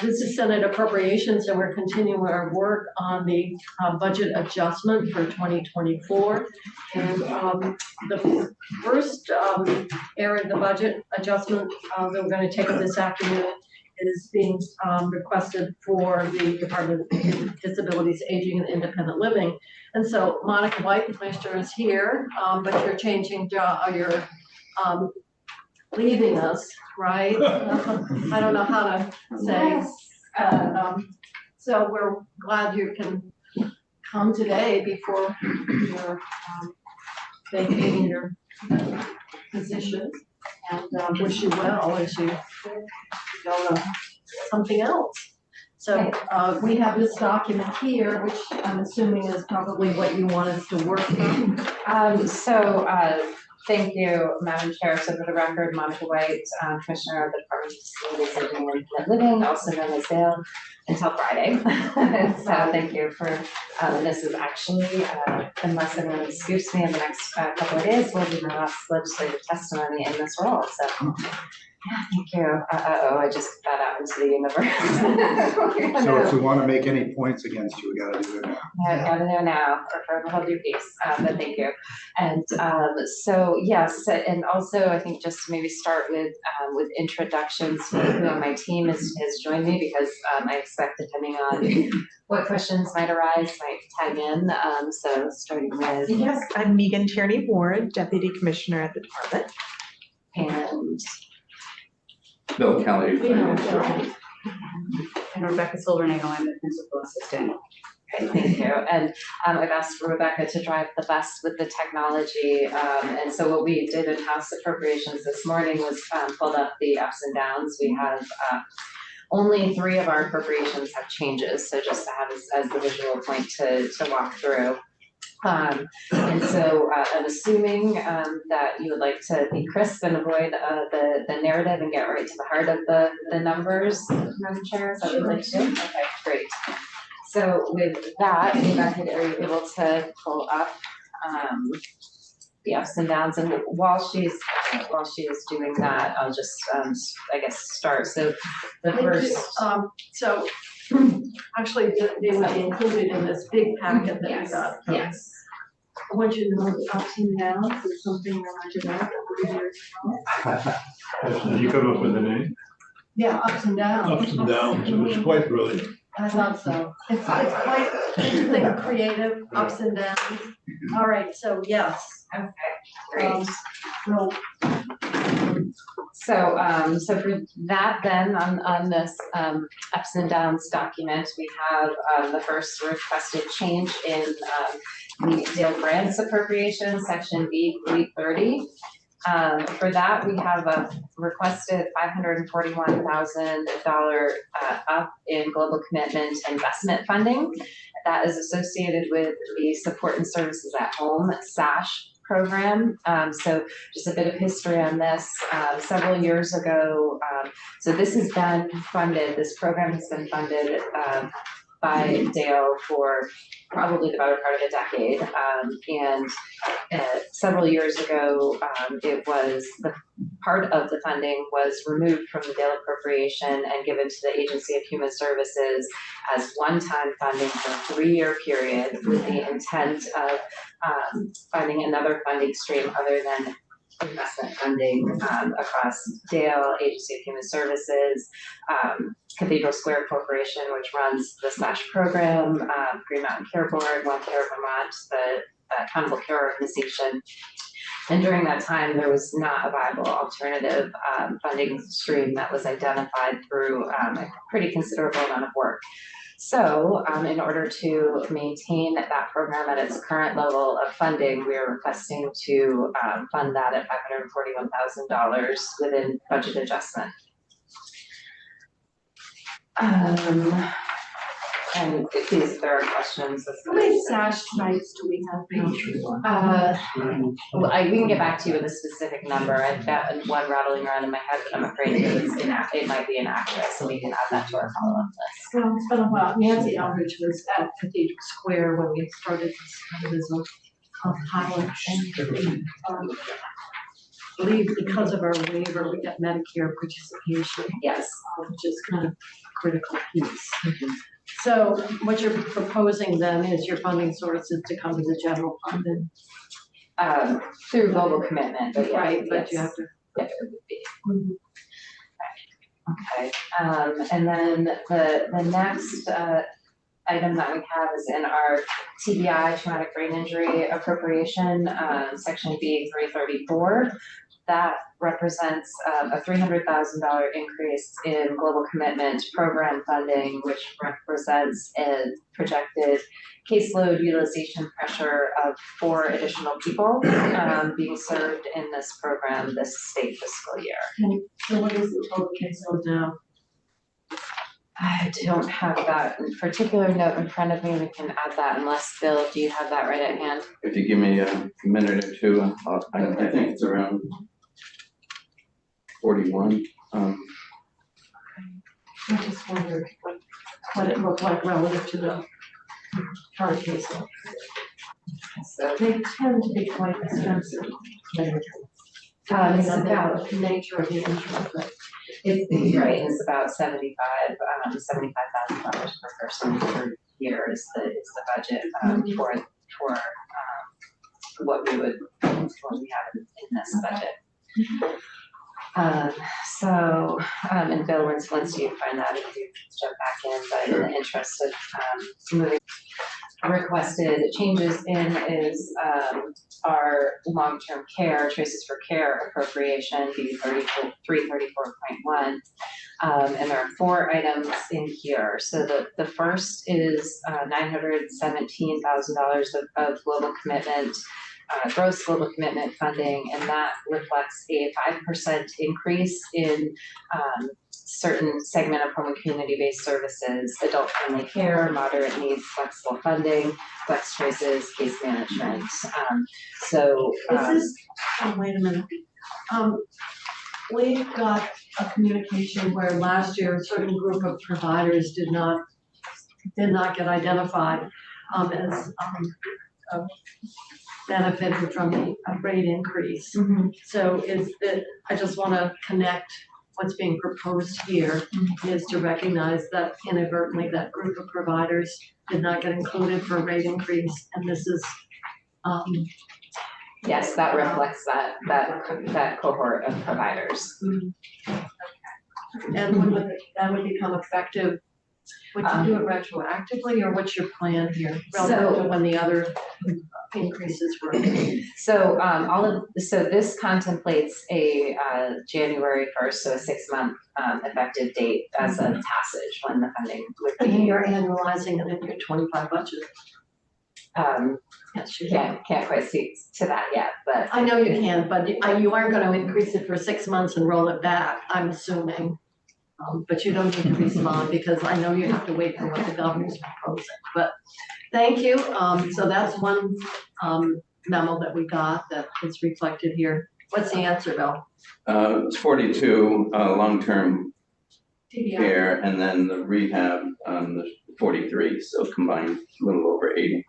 This is Senate Appropriations, and we're continuing our work on the budget adjustment for 2024. And the first area of the budget adjustment that we're going to take up this afternoon is being requested for the Department of Disabilities, Aging, and Independent Living. And so Monica White, the Commissioner, is here, but you're changing job. You're leaving us, right? I don't know how to say. So we're glad you can come today before you're vacating your position, and wish you well as you go to something else. So we have this document here, which I'm assuming is probably what you want us to work through. Thank you, Madam Chair. So for the record, Monica White, Commissioner of the Department of Disabilities, Aging, and Independent Living, also known as Dale, until Friday. So thank you for, this is actually, unless anyone scoops me in the next couple of days, will be my last legislative testimony in this role. So yeah, thank you. I just put that out into the universe. So if we want to make any points against you, we got to do it now. Yeah, gotta know now, or hold your peace, but thank you. And so yes, and also I think just to maybe start with introductions, who on my team has joined me, because I expect, depending on what questions might arise, might tag in. So starting with. Yes, I'm Megan Tierney Ward, Deputy Commissioner at the Department. And Bill Kelly. And Rebecca Silvernagle, I'm the Principal Assistant. Great, thank you. And I've asked Rebecca to drive the bus with the technology. And so what we did in House Appropriations this morning was pulled up the ups and downs. We have only 3 of our appropriations have changes. So just to have as the visual point to walk through. And so I'm assuming that you would like to be crisp and avoid the narrative and get right to the heart of the numbers, Madam Chair. Is that what you'd like to do? Okay, great. So with that, Rebecca, are you able to pull up the ups and downs? And while she is doing that, I'll just I guess start. So the first. Actually, they would be included in this big packet that we got. Yes. I want you to know the ups and downs is something I should know. Did you come up with a name? Yeah, ups and downs. Ups and downs. It was quite brilliant. I thought so. It's quite interesting, creative, ups and downs. All right, so yes. Okay, great. So for that then, on this ups and downs document, we have the first requested change in the Dale Grants appropriation, section B330. For that, we have a requested $541,000 up in global commitment investment funding. That is associated with the Support and Services at Home, SASH program. So just a bit of history on this. Several years ago, so this has been funded, this program has been funded by Dale for probably the better part of a decade. And several years ago, it was the part of the funding was removed from the Dale appropriation and given to the Agency of Human Services as one-time funding for a 3-year period, with the intent of finding another funding stream other than investment funding across Dale, Agency of Human Services, Cathedral Square Corporation, which runs the SASH program, Green Mountain Care Board, One Care Vermont, the Accountable Care Organization. And during that time, there was not a viable alternative funding stream that was identified through a pretty considerable amount of work. So in order to maintain that program at its current level of funding, we are requesting to fund that at $541,000 within budget adjustment. And if there are questions. How many SASH nights do we have? We can get back to you with a specific number. I've got one rattling around in my head, but I'm afraid it might be inaccurate, so we can add that to our follow-up list. Well, it's been a while. Nancy Eldridge was at Cathedral Square when we started this kind of as a pilot. believe because of our waiver, we get Medicare participation, Yes. which is kind of a critical piece. So what you're proposing then is your funding sources to come to the general fund and. Through global commitment, but yeah, Right, but you yes. have to. Yes, it would be. Okay, and then the next item that we have is in our TBI, traumatic brain injury appropriation, section B 334. That represents a $300,000 increase in global commitment program funding, which represents a projected caseload utilization pressure of 4 additional people being served in this program this state fiscal year. So what is the total caseload now? I don't have that particular note in front of me. We can add that unless, Bill, do you have that right at hand? If you give me a minute or two, I think it's around 41. I just wondered what it looked like relative to the current caseload. So They tend to be quite expensive. it's Depending on about, the nature of the injury, but. it's right, it's about $75,000 per person per year is the budget for what we would, what we have in this budget. And Bill, once you find that, if you jump back in, but in the interest of moving, requested changes in is our long-term care, choices for care appropriation, B 334.1. And there are 4 items in here. So the first is $917,000 of global commitment, gross global commitment funding, and that reflects a 5% increase in certain segment of home and community-based services, adult family care, moderate needs, flexible funding, flex choices, case management. Wait a minute. We've got a communication where last year a certain group of providers did not get identified as benefited from the rate increase. So I just want to connect what's being proposed here is to recognize that inadvertently that group of providers did not get included for a rate increase, and this is yes, that reflects that cohort of providers. and that would become effective. Would you do it retroactively, or what's your plan here relative to when the other increases were made? So this contemplates a January 1st, so a 6-month effective date as a passage when the funding would And be. you're annualizing it in your 25 budget. Yes, you can. Can't quite speak to that yet, but I know you can, but you aren't going to increase it for 6 months and roll it back, I'm assuming. But you don't need to respond because I know you have to wait for what the governor's proposing. But thank you. So that's one memo that we got that is reflected here. What's the answer, Bill? It's 42 long-term TBI. care, and then the rehab, the 43, so combined a little over 80.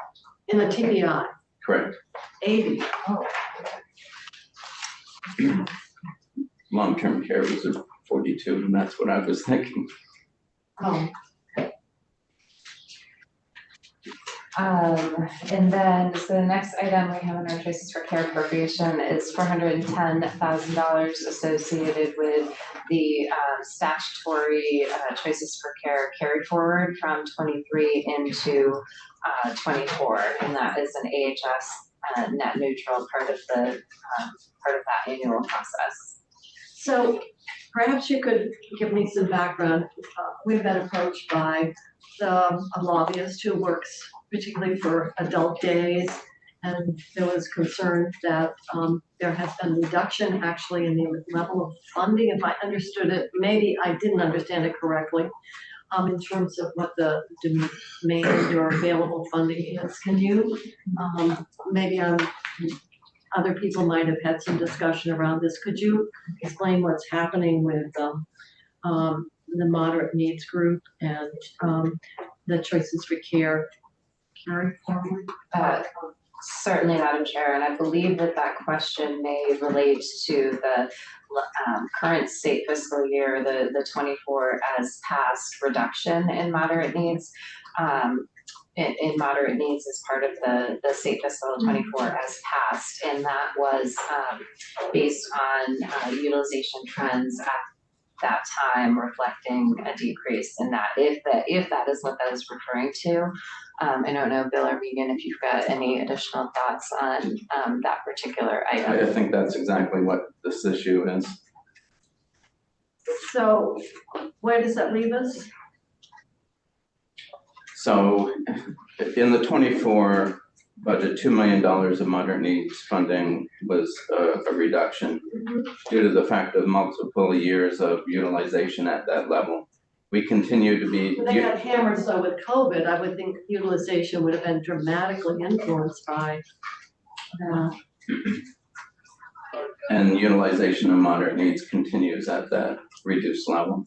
In the TBI, Correct. 80. Oh. Long-term care was a 42, and that's what I was thinking. Oh. And then, so the next item we have in our choices for care appropriation is $410,000 associated with the statutory choices for care carried forward from 23 into 24, and that is an AHS net neutral part of that annual process. So perhaps you could give me some background. We've been approached by a lobbyist who works particularly for adult days, and there was concern that there has been reduction actually in the level of funding, if I understood it. Maybe I didn't understand it correctly, in terms of what the demand or available funding is. Can you, maybe other people might have had some discussion around this. Could you explain what's happening with the moderate needs group and the choices for care carry forward? Certainly, Madam Chair, and I believe that that question may relate to the current state fiscal year, the 24 as passed reduction in moderate needs. In moderate needs as part of the state fiscal 24 as passed, and that was based on utilization trends at that time, reflecting a decrease in that, if that is what that is referring to. I don't know, Bill or Megan, if you've got any additional thoughts on that particular item. I think that's exactly what this issue is. So where does that leave us? So in the 24 budget, $2 million of moderate needs funding was a reduction due to the fact of multiple years of utilization at that level. We continue to be. They got hammered, so with COVID, I would think utilization would have been dramatically influenced by that. And utilization of moderate needs continues at that reduced level.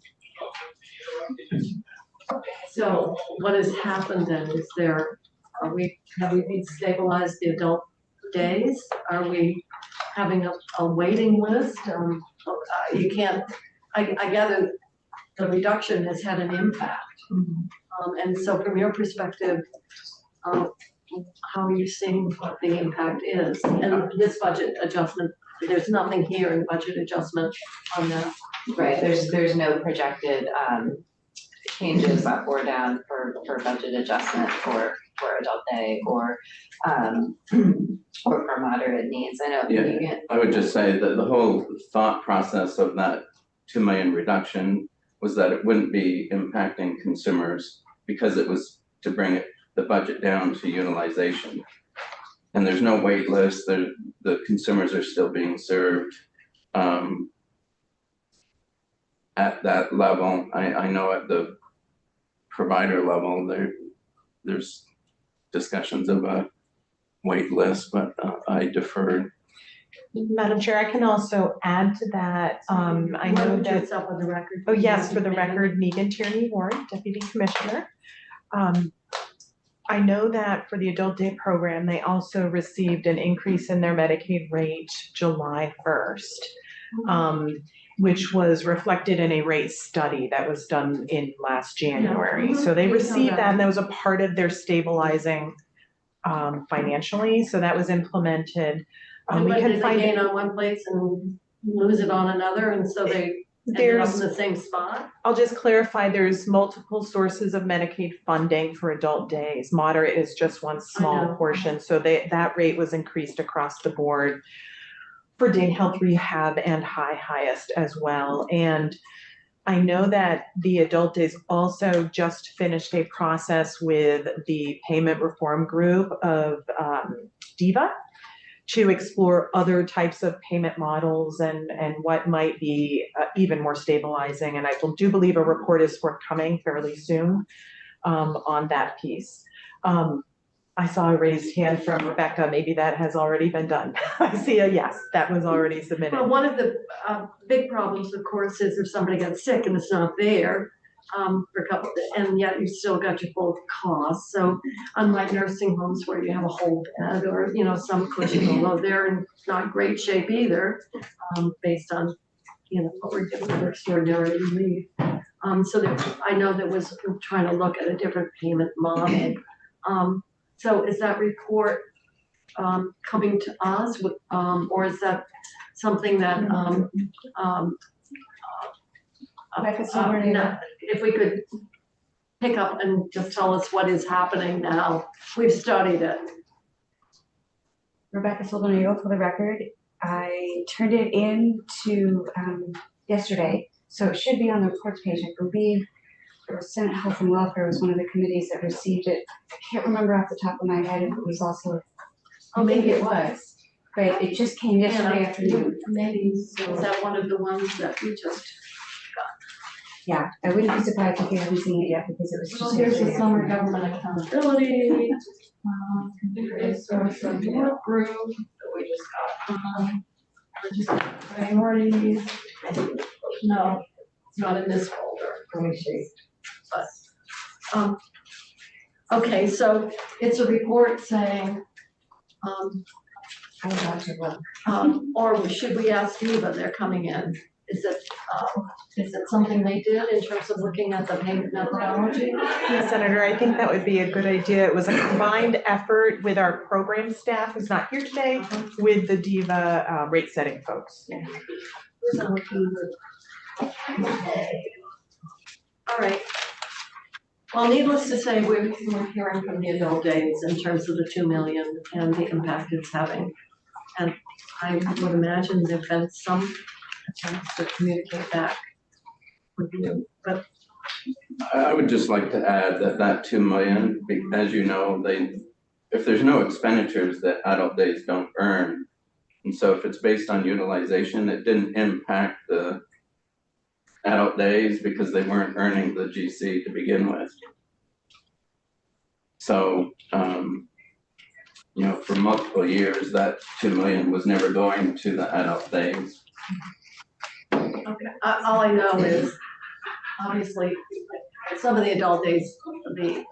So what has happened then? Is there, have we been stabilized the adult days? Are we having a waiting list? You can't, I gather the reduction has had an impact. And so from your perspective, how are you seeing what the impact is? And this budget adjustment, there's nothing here in budget adjustment on that. Right, there's no projected changes up or down for budget adjustment for adult day or for moderate needs. I know. Yeah, I would just say that the whole thought process of that 2 million reduction was that it wouldn't be impacting consumers because it was to bring the budget down to utilization. And there's no wait list, the consumers are still being served at that level. I know at the provider level, there's discussions of a wait list, but I deferred. Madam Chair, I can also add to that. I know that. It's up on the record. Oh, yes, for the record, Megan Tierney Ward, Deputy Commissioner. I know that for the adult day program, they also received an increase in their Medicaid rate July 1st, which was reflected in a rate study that was done in last January. So they received that, and that was a part of their stabilizing financially. So that was implemented. And what, did they gain on one place and lose it on another, and so they ended up in the same spot? I'll just clarify, there's multiple sources of Medicaid funding for adult days. Moderate is just one small portion, so that rate was increased across the board for day health rehab and highest as well. And I know that the adult days also just finished a process with the payment reform group of DIVA to explore other types of payment models and what might be even more stabilizing. And I do believe a report is forthcoming fairly soon on that piece. I saw a raised hand from Rebecca. Maybe that has already been done. I see a yes, that was already submitted. Well, one of the big problems, of course, is if somebody gets sick and it's not there for a couple of days, and yet you still got your full cost. So unlike nursing homes where you have a whole bed or, you know, some cushion, although they're in not great shape either, based on, you know, what we're giving for extraordinary relief. So there, I know there was trying to look at a different payment model. So is that report coming to us, or is that something that if we could pick up and just tell us what is happening now? We've studied it. Rebecca Silvernagle, for the record. I turned it in to yesterday, so it should be on the reports page. I believe it was Senate Health and Welfare was one of the committees that received it. I can't remember off the top of my head if it was also. Oh, maybe it was. But it just came yesterday afternoon. Maybe, so is that one of the ones that we just got? Yeah, I wouldn't be surprised if you haven't seen it yet because it was just. Well, here's the summer government accountability, resource of work group that we just got. Priorities. No, it's not in this folder. Let me see. But okay, so it's a report saying I would have to look. Or should we ask Eva, they're coming in, is it something they did in terms of looking at the payment methodology? Yeah, Senator, I think that would be a good idea. It was a combined effort with our program staff, who's not here today, with the DIVA rate setting folks. All right. Well, needless to say, we're hearing from the adult days in terms of the 2 million and the impact it's having. And I would imagine there've been some attempts to communicate back with you, but I would just like to add that 2 million, as you know, if there's no expenditures that adult days don't earn. And so if it's based on utilization, it didn't impact the adult days because they weren't earning the GC to begin with. So, for multiple years, that 2 million was never going to the adult days. okay. All I know is, obviously, some of the adult days, the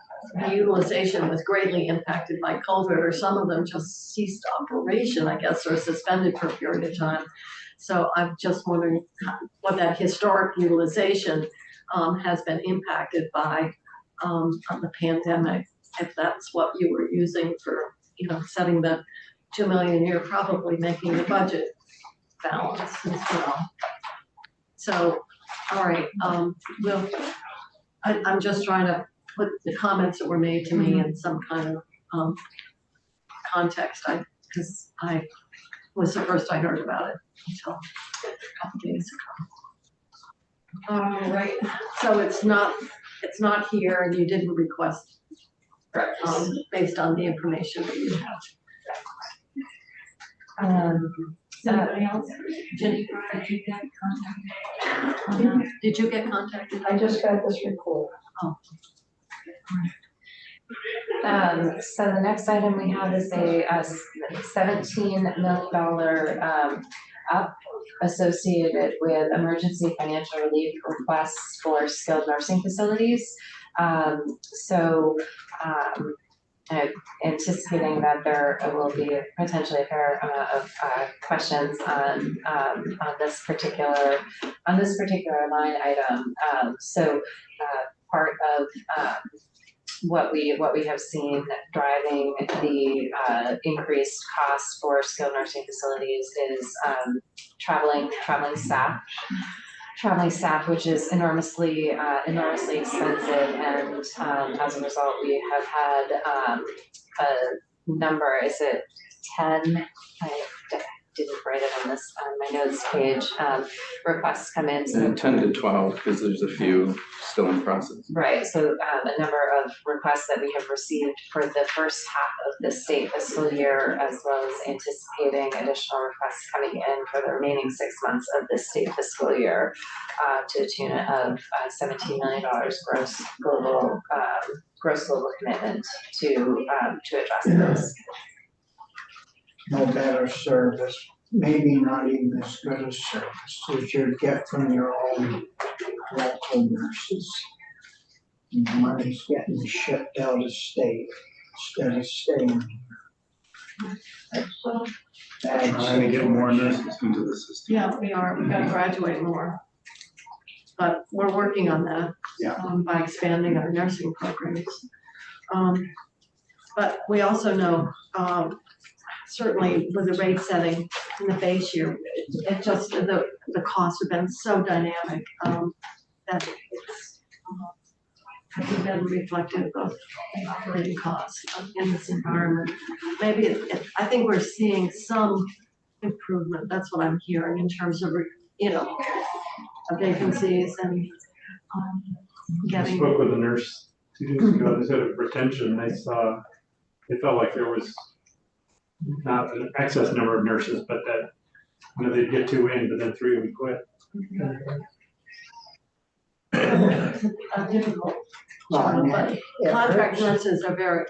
utilization was greatly impacted by COVID, or some of them just ceased operation, I guess, or suspended for a period of time. So I'm just wondering what that historic utilization has been impacted by the pandemic. If that's what you were using for, setting the 2 million, you're probably making the budget balance as well. So, all right, I'm just trying to put the comments that were made to me in some kind of context, because I was the first I heard about it until a couple days ago. All right, so it's not here, and you didn't request, based on the information that you have. Anybody else? Jenny, did you get contacted? Did you get contacted? I just got this report. Oh. So the next item we have is a $17 million up associated with emergency financial relief requests for skilled nursing facilities. Anticipating that there will be potentially a fair amount of questions on this particular line item. Part of what we have seen driving the increased costs for skilled nursing facilities is traveling staff, which is enormously expensive, and as a result, we have had a number. Is it 10? I didn't write it on my notes page. Requests come in. And 10 to 12, because there's a few still in process. Right. So a number of requests that we have received for the first half of the state fiscal year, as well as anticipating additional requests coming in for the remaining 6 months of the state fiscal year, to the tune of $17 million gross global commitment to address this. No better service, maybe not even as good a service as you'd get from your own local nurses. And the money's getting shipped out of state instead of staying here. That's Trying to get more nurses into the system. Yeah, we are. We've got to graduate more. But we're working on that. Yeah. By expanding our nursing programs. But we also know, certainly with the rate setting in the base year, it just, the costs have been so dynamic, that it's, hasn't been reflective of the operating costs in this environment. Maybe I think we're seeing some improvement. That's what I'm hearing in terms of, vacancies and I getting. spoke with a nurse 2 days ago. They said of retention, they felt like there was not an excess number of nurses, but that they'd get 2 in, but then 3 would quit. A difficult job, but contract nurses are very,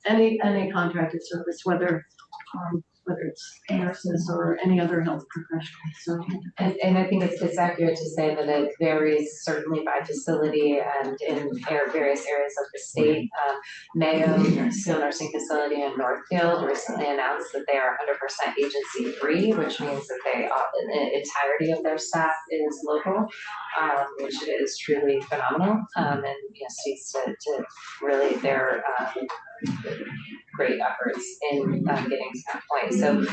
any contracted service, whether whether it's nurses or any other health professionals, so. And I think it's accurate to say that it varies certainly by facility and in various areas of the state. Mayo Skilled Nursing Facility in Northfield recently announced that they are 100% agency free, which means that the entirety of their staff is local, which is truly phenomenal, and speaks to really their great efforts in getting to that point. So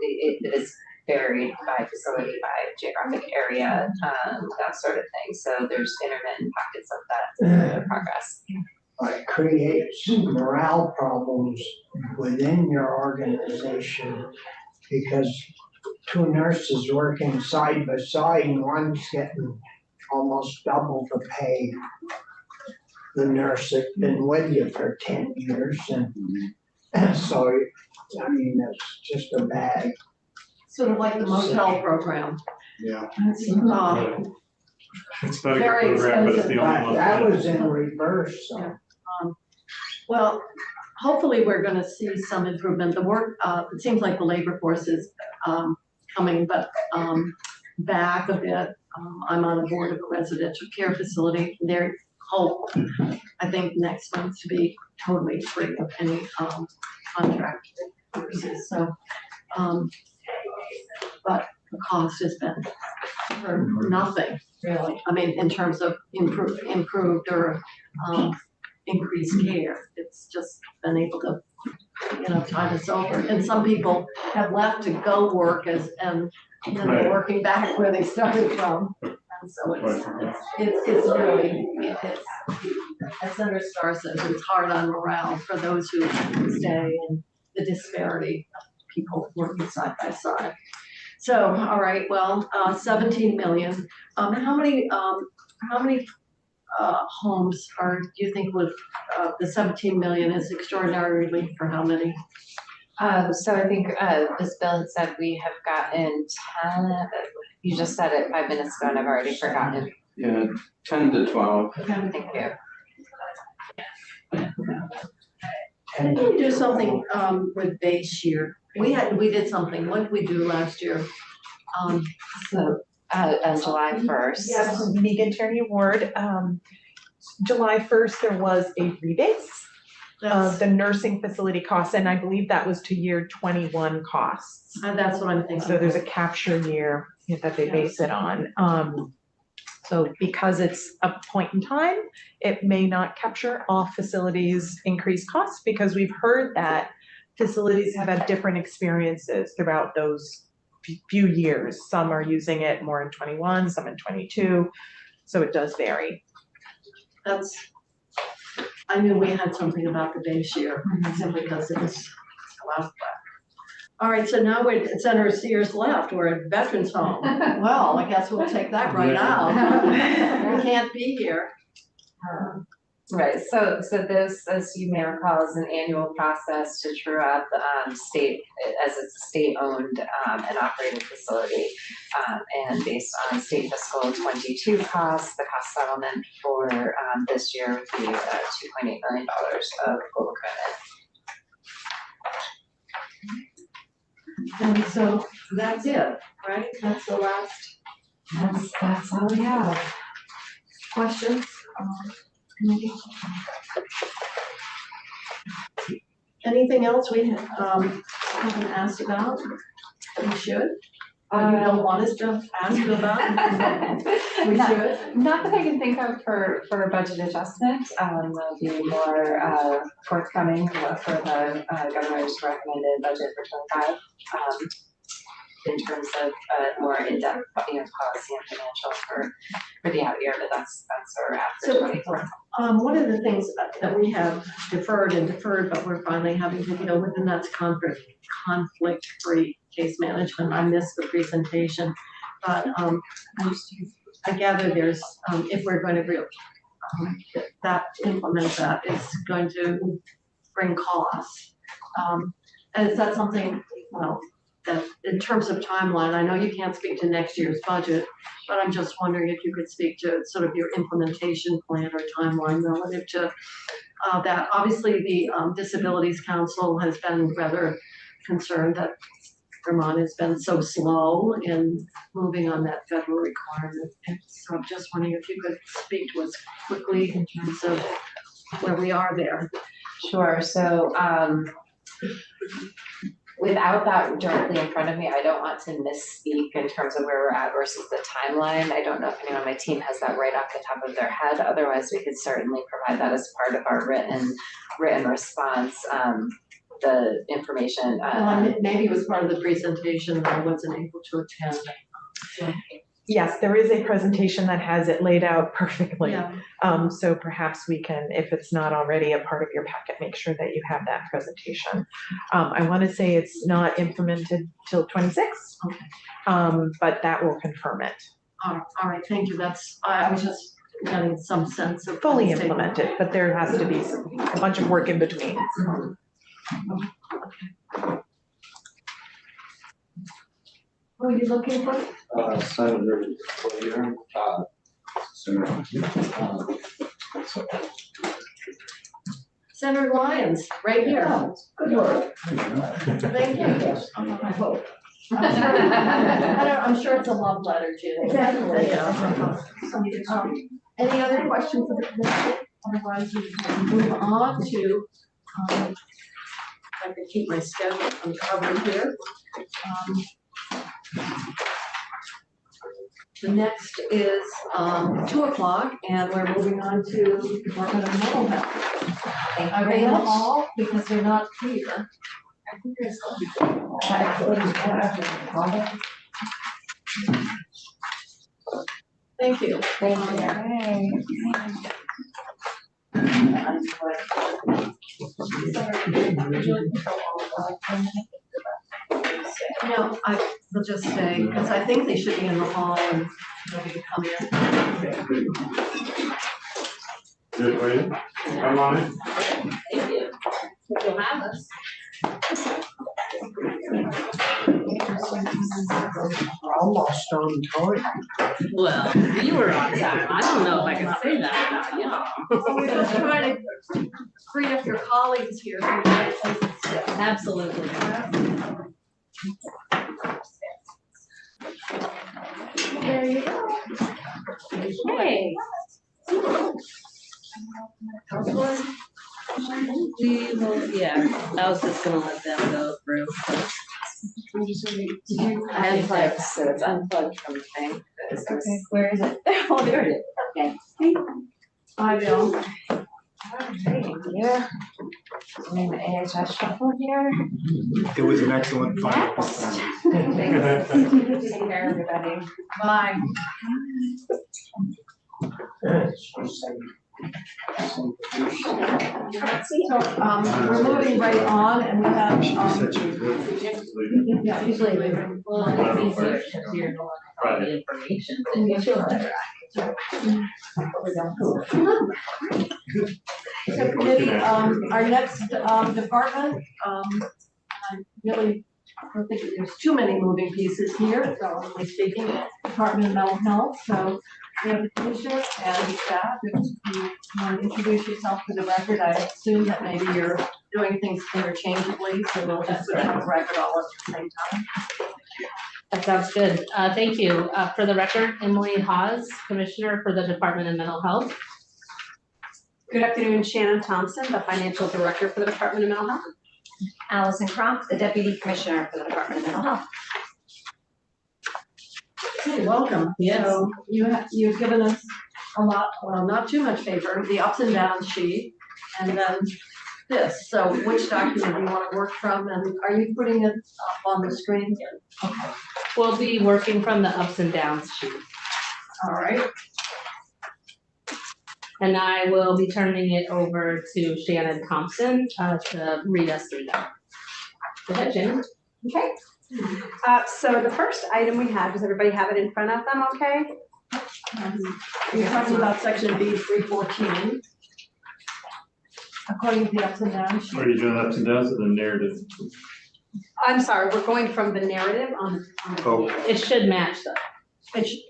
it is varied by facility, by geographic area, that sort of thing. So there's intermittent pockets of that progress. It creates morale problems within your organization because two nurses working side by side and one's getting almost double the pay. The nurse that's been with you for 10 years and so, I mean, it's just a bad. Sort of like the motel program. Yeah. It's, It's not a good Very program, but it's expensive. the only one. That was in reverse, so. Yeah. Well, hopefully we're gonna see some improvement. The work, it seems like the labor force is coming back a bit. I'm on the board of a residential care facility. Their hope, I think, next month to be totally free of any contract nurses. So, but the cost has been for nothing, really. I mean, in terms of improved or increased care, it's just been able to, tide us over. And some people have left to go work and then they're working back where they started from. And so it's really, as Senator Starr says, it's hard on morale for those who stay and the disparity of people working side by side. So, all right, well, 17 million. How many homes do you think would, the 17 million is extraordinary relief for how many? So I think this bill had said we have gotten 10, you just said it 5 minutes ago and I've already forgotten. Yeah, 10 to 12. Thank you. Can we do something with base year? We did something. What did we do last year? So on July 1st. Yes, Megan Tierney Award. July 1st, there was a rebate of the nursing facility costs, and I believe that was to year 21 costs. That's what I'm thinking. So there's a capture year that they base it on. So because it's a point in time, it may not capture all facilities' increased costs because we've heard that facilities have had different experiences throughout those few years. Some are using it more in 21, some in 22, so it does vary. I knew we had something about the base year simply because it was so out. All right, so now it's under years left. We're at Veterans Home. Well, I guess we'll take that right now. We can't be here. Right, so this, as you may recall, is an annual process to true up state, as it's a state-owned and operated facility. And based on state fiscal 22 costs, the cost settlement for this year would be $2.8 million of global credit. And so that's it, right? That's the last That's all we have. questions. Anything else we haven't asked about that we should? Or you don't want us to ask you about? We should? Not that I can think of for a budget adjustment. There'll be more forthcoming for the governor's recommended budget for 25. In terms of more in-depth, policy and financial for the out year, but that's where we're at for 24. One of the things that we have deferred, but we're finally having to deal with, and that's conflict-free case management. I missed the presentation, but I gather there's, if we're going to implement that, it's going to bring costs. And is that something, that in terms of timeline, I know you can't speak to next year's budget, but I'm just wondering if you could speak to sort of your implementation plan or timeline relative to that. Obviously, the Disabilities Council has been rather concerned that Vermont has been so slow in moving on that federal requirement. And so I'm just wondering if you could speak to us quickly in terms of where we are there. Sure, so, without that directly in front of me, I don't want to misspeak in terms of where we're at versus the timeline. I don't know if anyone on my team has that right off the top of their head, otherwise we could certainly provide that as part of our written response, the information. Maybe it was part of the presentation that I wasn't able to attend. So, Yes, there is a presentation that has it laid out perfectly. yeah. So perhaps we can, if it's not already a part of your packet, make sure that you have that presentation. I want to say it's not implemented till 26, but that will confirm it. All right, thank you. I was just getting some sense of. Fully implemented, but there has to be a bunch of work in between. Who are you looking for? Senator Clear, Senator. Senator Lyons, right here. Good work. Thank you. I'm sure it's a love letter, Judy. Exactly. Yeah. Any other questions of the commission? Otherwise, we can move on to, I can keep my schedule uncovered here. The next is 2 o'clock, and we're moving on to Department of Mental Health. Are they in the hall? Because they're not here. Thank you. No, I will just say, because I think they should be in the hall and ready to come in. Good for you. Come on in. Thank you. If you'll have us. We're almost on time. Well, you were on time. I don't know if I can say that, you know. We're just trying to free up your colleagues here. So you might take a step. Absolutely. There you go. Hey. We will, yeah, I was just gonna let them go through. I have like, so it's unplugged from the thing. Okay, where is it? Oh, there it is. Okay. I know. Yeah. Doing the AHS shuffle here. It was an excellent fight. Take care, everybody. Bye. So, we're moving right on, and we have, She said she was leaving. yeah, usually leaving. Well, it's easier if you're going to all the information. Then you feel better. So committee, our next, department, I really don't think that there's too many moving pieces here, relatively speaking, Department of Mental Health, so we have the commissioner and staff. If you want to introduce yourself for the record, I assume that maybe you're doing things interchangeably, so we'll just put it on the record all at the same time. That sounds good. Thank you. For the record, Emily Hawes, Commissioner for the Department of Mental Health. Good afternoon, Shannon Thompson, the Financial Director for the Department of Mental Health. Allison Crump, the Deputy Commissioner for the Department of Mental Health. Hey, welcome. Yes. So you've given us a lot, well, not too much paper, the ups and downs sheet, and then this. So which document do you want to work from, and are you putting it up on the screen? Okay, We'll be working from the ups and downs sheet. all right. And I will be turning it over to Shannon Thompson to read us through that. Go ahead, Shannon. Okay. So the first item we had, does everybody have it in front of them, okay? You're talking about section B 314. According to the ups and downs sheet. Are you doing ups and downs of the narrative? I'm sorry, we're going from the narrative on the. Oh. It should match though.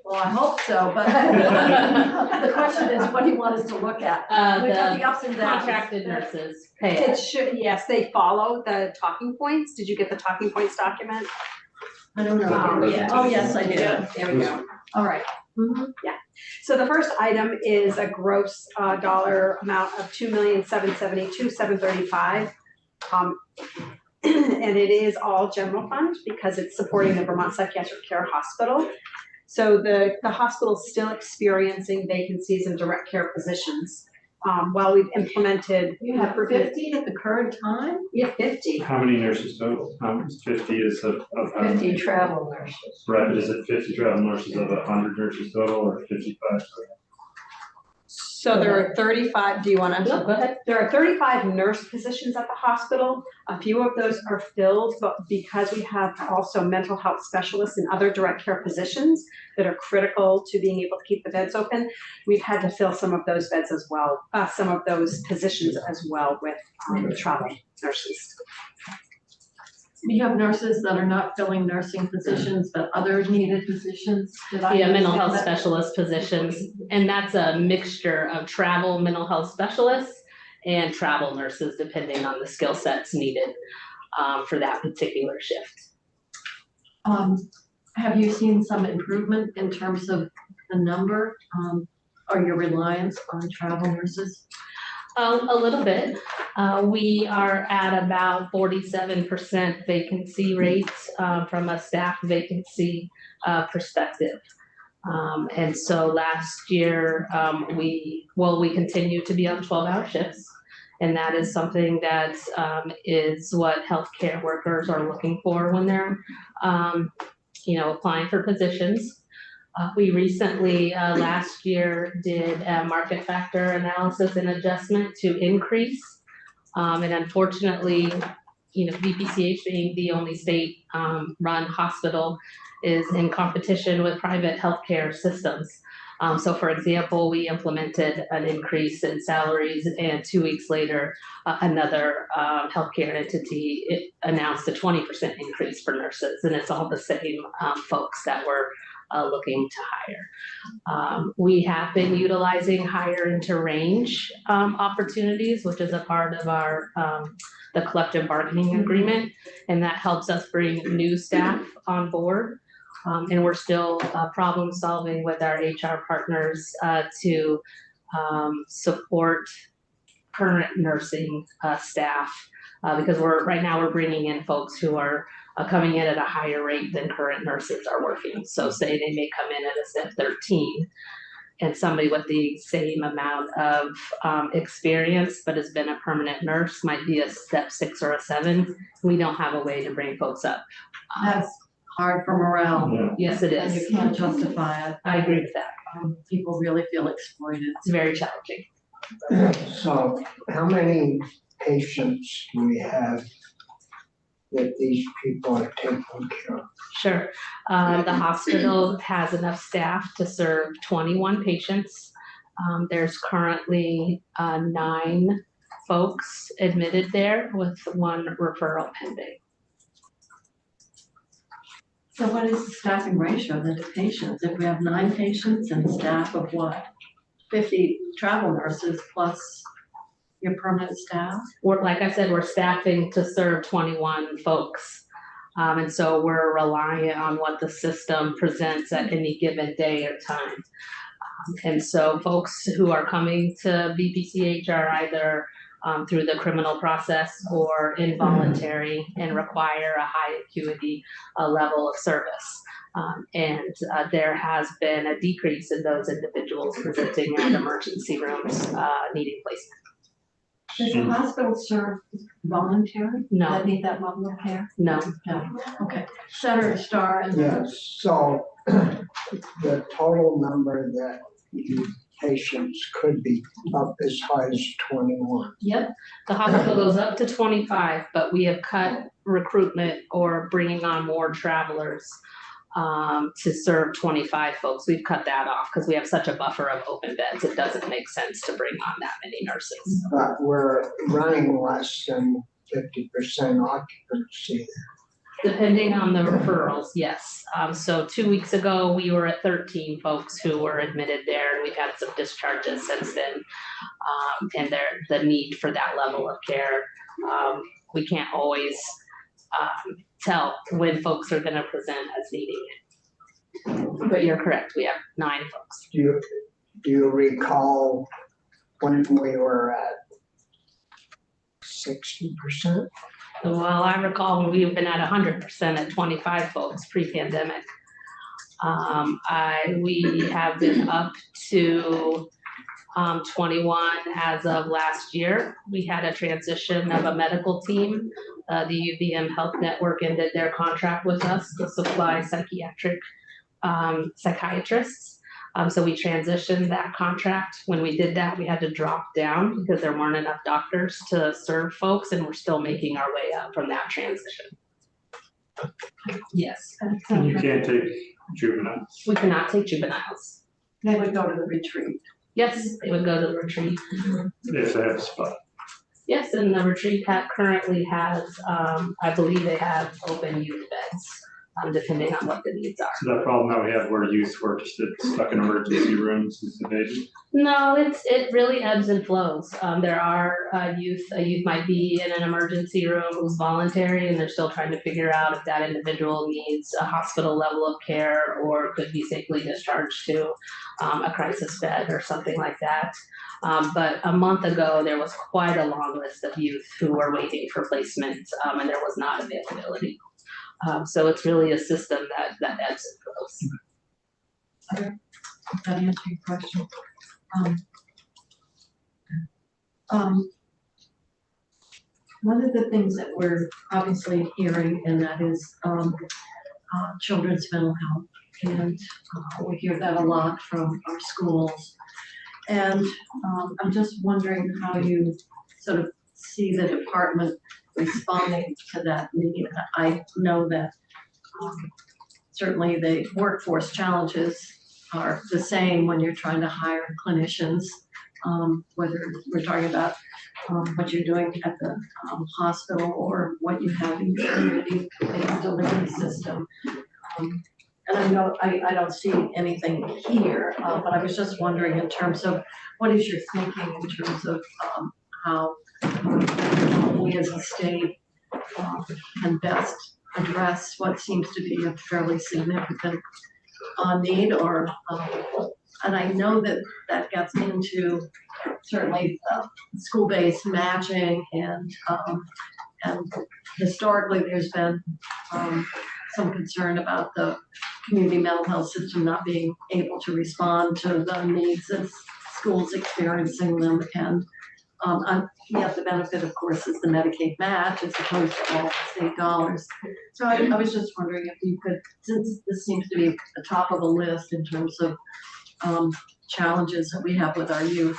Well, I hope so, but the question is, what do you want us to look at? We've got the ups and downs. Contracted nurses pay. It should, yes, they follow the talking points. Did you get the talking points document? I don't know. Yeah. Oh, yes, I did. There we go. All right. So the first item is a gross dollar amount of $2,772,735. And it is all general fund because it's supporting the Vermont Psychiatric Care Hospital. So the hospital's still experiencing vacancies in direct care positions. While we've implemented. You have 50 at the current time? Yeah, 50. How many nurses total? 50 is of how many? 50 travel nurses. Right, is it 50 travel nurses of 100 nurses total or 55? So there are 35, do you wanna? No, go ahead. There are 35 nurse positions at the hospital. A few of those are filled, but because we have also mental health specialists and other direct care positions that are critical to being able to keep the beds open, we've had to fill some of those beds as well, some of those positions as well with travel nurses. You have nurses that are not filling nursing positions, but other needed positions? Did I Yeah, mental health understand that? specialist positions, and that's a mixture of travel mental health specialists and travel nurses, depending on the skill sets needed for that particular shift. Have you seen some improvement in terms of the number, or your reliance on travel nurses? A little bit. We are at about 47% vacancy rates from a staff vacancy perspective. And so last year, we continue to be on 12-hour shifts. And that is something that is what healthcare workers are looking for when they're, applying for positions. We recently, last year, did a market factor analysis and adjustment to increase. And unfortunately, VPCH being the only state run hospital is in competition with private healthcare systems. So for example, we implemented an increase in salaries, and 2 weeks later, another healthcare entity announced a 20% increase for nurses, and it's all the same folks that we're looking to hire. We have been utilizing hire into range opportunities, which is a part of our the collective bargaining agreement, and that helps us bring new staff on board. And we're still problem solving with our HR partners to support current nursing staff because right now we're bringing in folks who are coming in at a higher rate than current nurses are working. So say they may come in at a step 13 and somebody with the same amount of experience but has been a permanent nurse might be a step 6 or a 7. We don't have a way to bring folks up. That's hard for morale. Yeah. Yes, it And you is. can't justify it. I agree with that. People really feel exploited. It's very challenging. So how many patients do we have that these people are taking care of? Sure. The hospital has enough staff to serve 21 patients. There's currently 9 folks admitted there with 1 referral pending. So what is the staffing ratio then to patients? If we have 9 patients and staff of what? 50 travel nurses plus your permanent staff? Like I said, we're staffing to serve 21 folks. And so we're relying on what the system presents at any given day or time. And so folks who are coming to VPCH are either through the criminal process or involuntary and require a high acuity level of service. And there has been a decrease in those individuals presenting at emergency rooms needing placement. Does the hospital serve voluntary? No. That need that level of care? No. No. Okay. Senator Starr and. Yes, so the total number that you patients could be up as high as 21. Yep, the hospital goes up to 25, but we have cut recruitment or bringing on more travelers to serve 25 folks. We've cut that off because we have such a buffer of open beds. It doesn't make sense to bring on that many nurses. But we're running less than 50% occupancy. Depending on the referrals, yes. So 2 weeks ago, we were at 13 folks who were admitted there, and we've had some discharges since then. And the need for that level of care. We can't always tell when folks are gonna present as needing it. But you're correct, we have 9 folks. Do you recall when we were at 60%? Well, I recall when we've been at 100% at 25 folks pre-pandemic. We have been up to 21 as of last year. We had a transition of a medical team. The UVM Health Network ended their contract with us to supply psychiatric psychiatrists. So we transitioned that contract. When we did that, we had to drop down because there weren't enough doctors to serve folks, and we're still making our way up from that transition. Yes. And you can't take juveniles. We cannot take juveniles. They would go to the retreat. Yes, they would go to the retreat. If they have a spot. Yes, and the retreat currently has, I believe they have open youth beds, depending on what the needs are. So that problem that we have where youth were just stuck in emergency rooms is abated. No, it really ebbs and flows. There are a youth might be in an emergency room who's voluntary, and they're still trying to figure out if that individual needs a hospital level of care or could be safely discharged to a crisis bed or something like that. But a month ago, there was quite a long list of youth who were waiting for placement, and there was not availability. So it's really a system that ebbs and flows. Okay, that answer your question. One of the things that we're obviously hearing, and that is children's mental health, and we hear that a lot from our schools. And I'm just wondering how you sort of see the department responding to that need. I know that certainly the workforce challenges are the same when you're trying to hire clinicians, whether we're talking about what you're doing at the hospital or what you have in your community-based delivery system. And I know I don't see anything here, but I was just wondering in terms of what is your thinking in terms of how we as a state can best address what seems to be a fairly significant need, or and I know that gets into certainly school-based matching, and historically there's been some concern about the community mental health system not being able to respond to the needs of schools experiencing them, and yet the benefit, of course, is the Medicaid match as opposed to all state dollars. So I was just wondering if you could, since this seems to be the top of the list in terms of challenges that we have with our youth,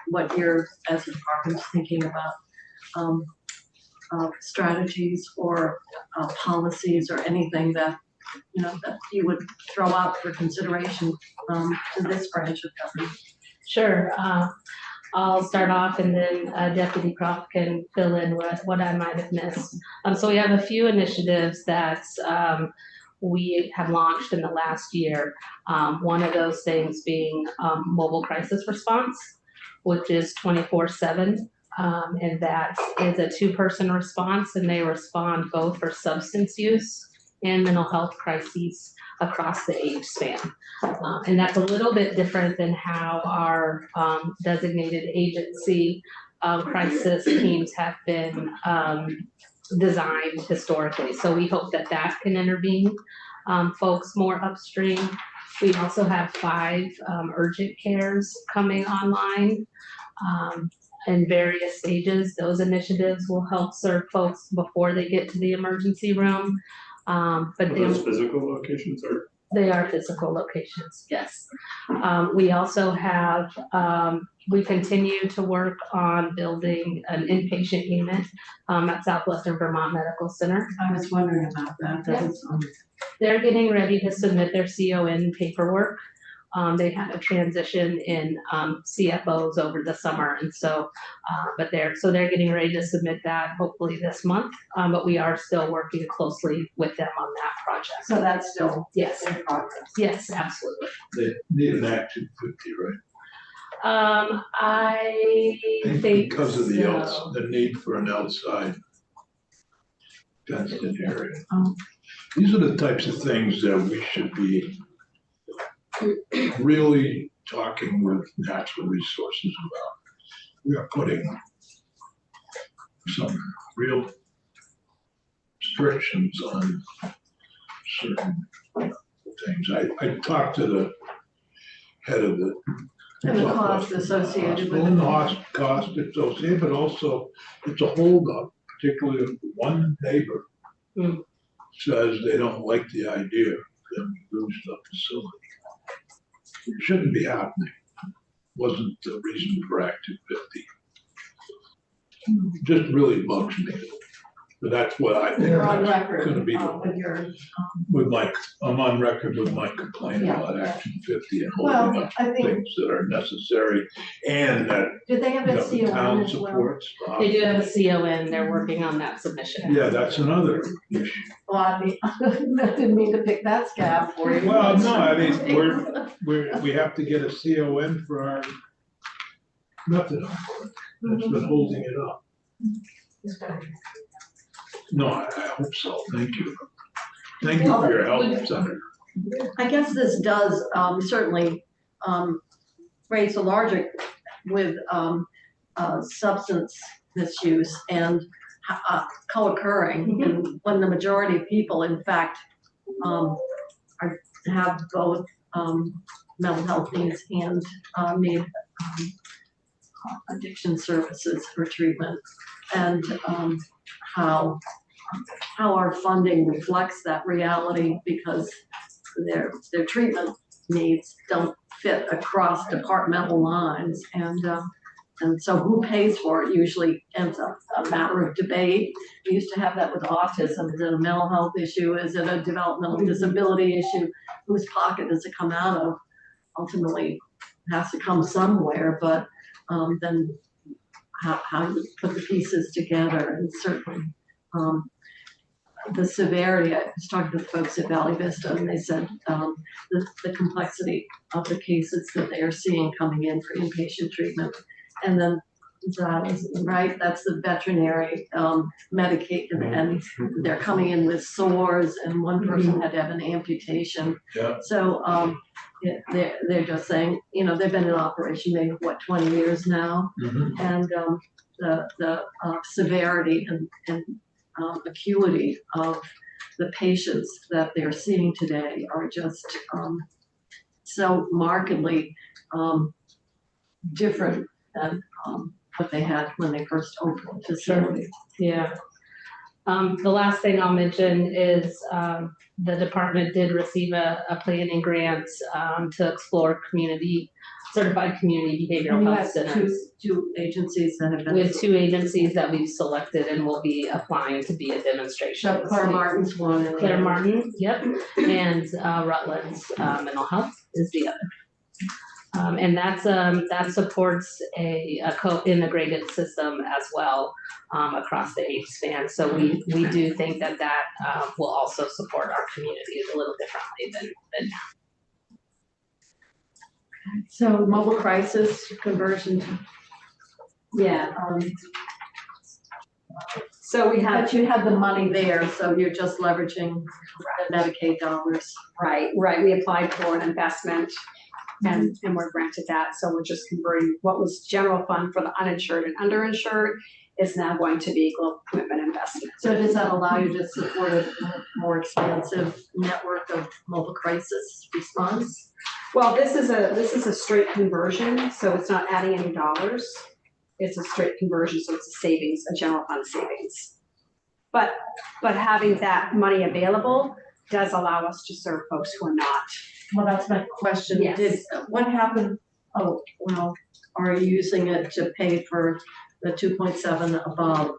what you're, as a department, thinking about strategies or policies or anything that that you would throw out for consideration to this branch of government. Sure. I'll start off, and then Deputy Croft can fill in what I might have missed. So we have a few initiatives that we have launched in the last year. One of those things being mobile crisis response, which is 24/7. And that is a 2-person response, and they respond both for substance use and mental health crises across the age span. And that's a little bit different than how our designated agency crisis teams have been designed historically. So we hope that that can intervene folks more upstream. We also have 5 urgent cares coming online in various stages. Those initiatives will help serve folks before they get to the emergency room. But those physical locations are? They are physical locations, yes. We also have, we continue to work on building an inpatient unit at Southwestern Vermont Medical Center. I was wondering about that. They're getting ready to submit their CON paperwork. They had a transition in CFOs over the summer, and so, but they're getting ready to submit that hopefully this month. But we are still working closely with them on that project. So that's still Yes, in progress. yes, absolutely. They need an Act 250, right? I think Because of so. the need for an outside fenced in area. Oh. These are the types of things that we should be really talking with natural resources about. We are putting some real restrictions on certain things. I talked to the head of the And the cost associated with and the it. cost associated, but also it's a holdup, particularly if one neighbor Mm. says they don't like the idea that we lose the facility. It shouldn't be happening. Wasn't the reason for Act 250. Just really bugs me. But that's what I think. You're on that's record gonna be with your, I'm on record with my complaint Yeah. about Act 250 and holding well, up I think, things that are necessary and that, did they have you a know, the CON town as well? supports. They do have a CON, they're working on that submission. Yeah, that's another issue. Well, I mean, I didn't mean to pick that scab for you. Well, no, I mean, we have to get a CON for our methadone. That's been holding it up. No, I hope so. Thank you. Thank you for your help, Senator. I guess this does certainly raise a larger with substance misuse and co-occurring, and when the majority of people, in fact, have both mental health needs and need addiction services for treatment, and how our funding reflects that reality, because their treatment needs don't fit across departmental lines, and so who pays for it usually ends up a matter of debate. We used to have that with autism. Is it a mental health issue? Is it a developmental disability issue? Whose pocket does it come out of? Ultimately, it has to come somewhere, but then how you put the pieces together, and certainly the severity. I was talking to the folks at Valley Vista, and they said the complexity of the cases that they are seeing coming in for inpatient treatment. And then that is right, that's the veterinary Medicaid, and they're coming in with sores, and one person had to have an amputation. Yeah. So they're just saying, you know, they've been in operation maybe 20 years now, Mhm. and the severity and acuity of the patients that they're seeing today are just so markedly different than what they had when they first opened the facility. Yeah. The last thing I'll mention is the department did receive a planning grant to explore certified community behavioral And you health have centers. two agencies that have been. With two agencies that we've selected and will be applying to be a demonstration. So Claire Martin's one. And Claire Martin, yep, and Rutland's Mental Health is the other. And that supports a co-integrated system as well across the age span. So we do think that will also support our communities a little differently than So mobile crisis conversion. Yeah. So we have, But you have the money there, so you're just leveraging the Medicaid dollars. right, we applied for an investment and we're granted that. So we're just converting what was general fund for the uninsured and underinsured is now going to be global commitment investment. So does that allow you to support a more expansive network of mobile crisis response? Well, this is a straight conversion, so it's not adding any dollars. It's a straight conversion, so it's a savings, a general fund savings. But having that money available does allow us to serve folks who are not. Well, that's my question. Yes. What happened? Oh, well, are you using it to pay for the 2.7 above?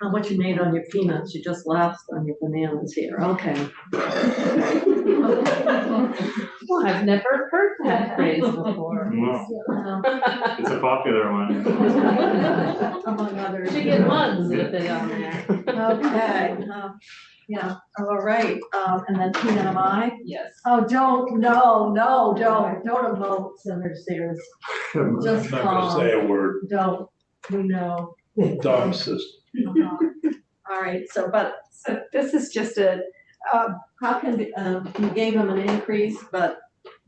How much you made on your peanuts? You just laughed on your bananas here. Okay. Well, I've never heard that phrase before. Wow, it's a popular one. Among others. Chicken mugs with it on there. Okay, yeah, all right, and then PMI. Yes. Oh, don't emote, Senator Sears. I'm Just not gonna say a word. Don't, we know. Dumb system. All right, so, but So this is just a, how can, you gave them an increase, but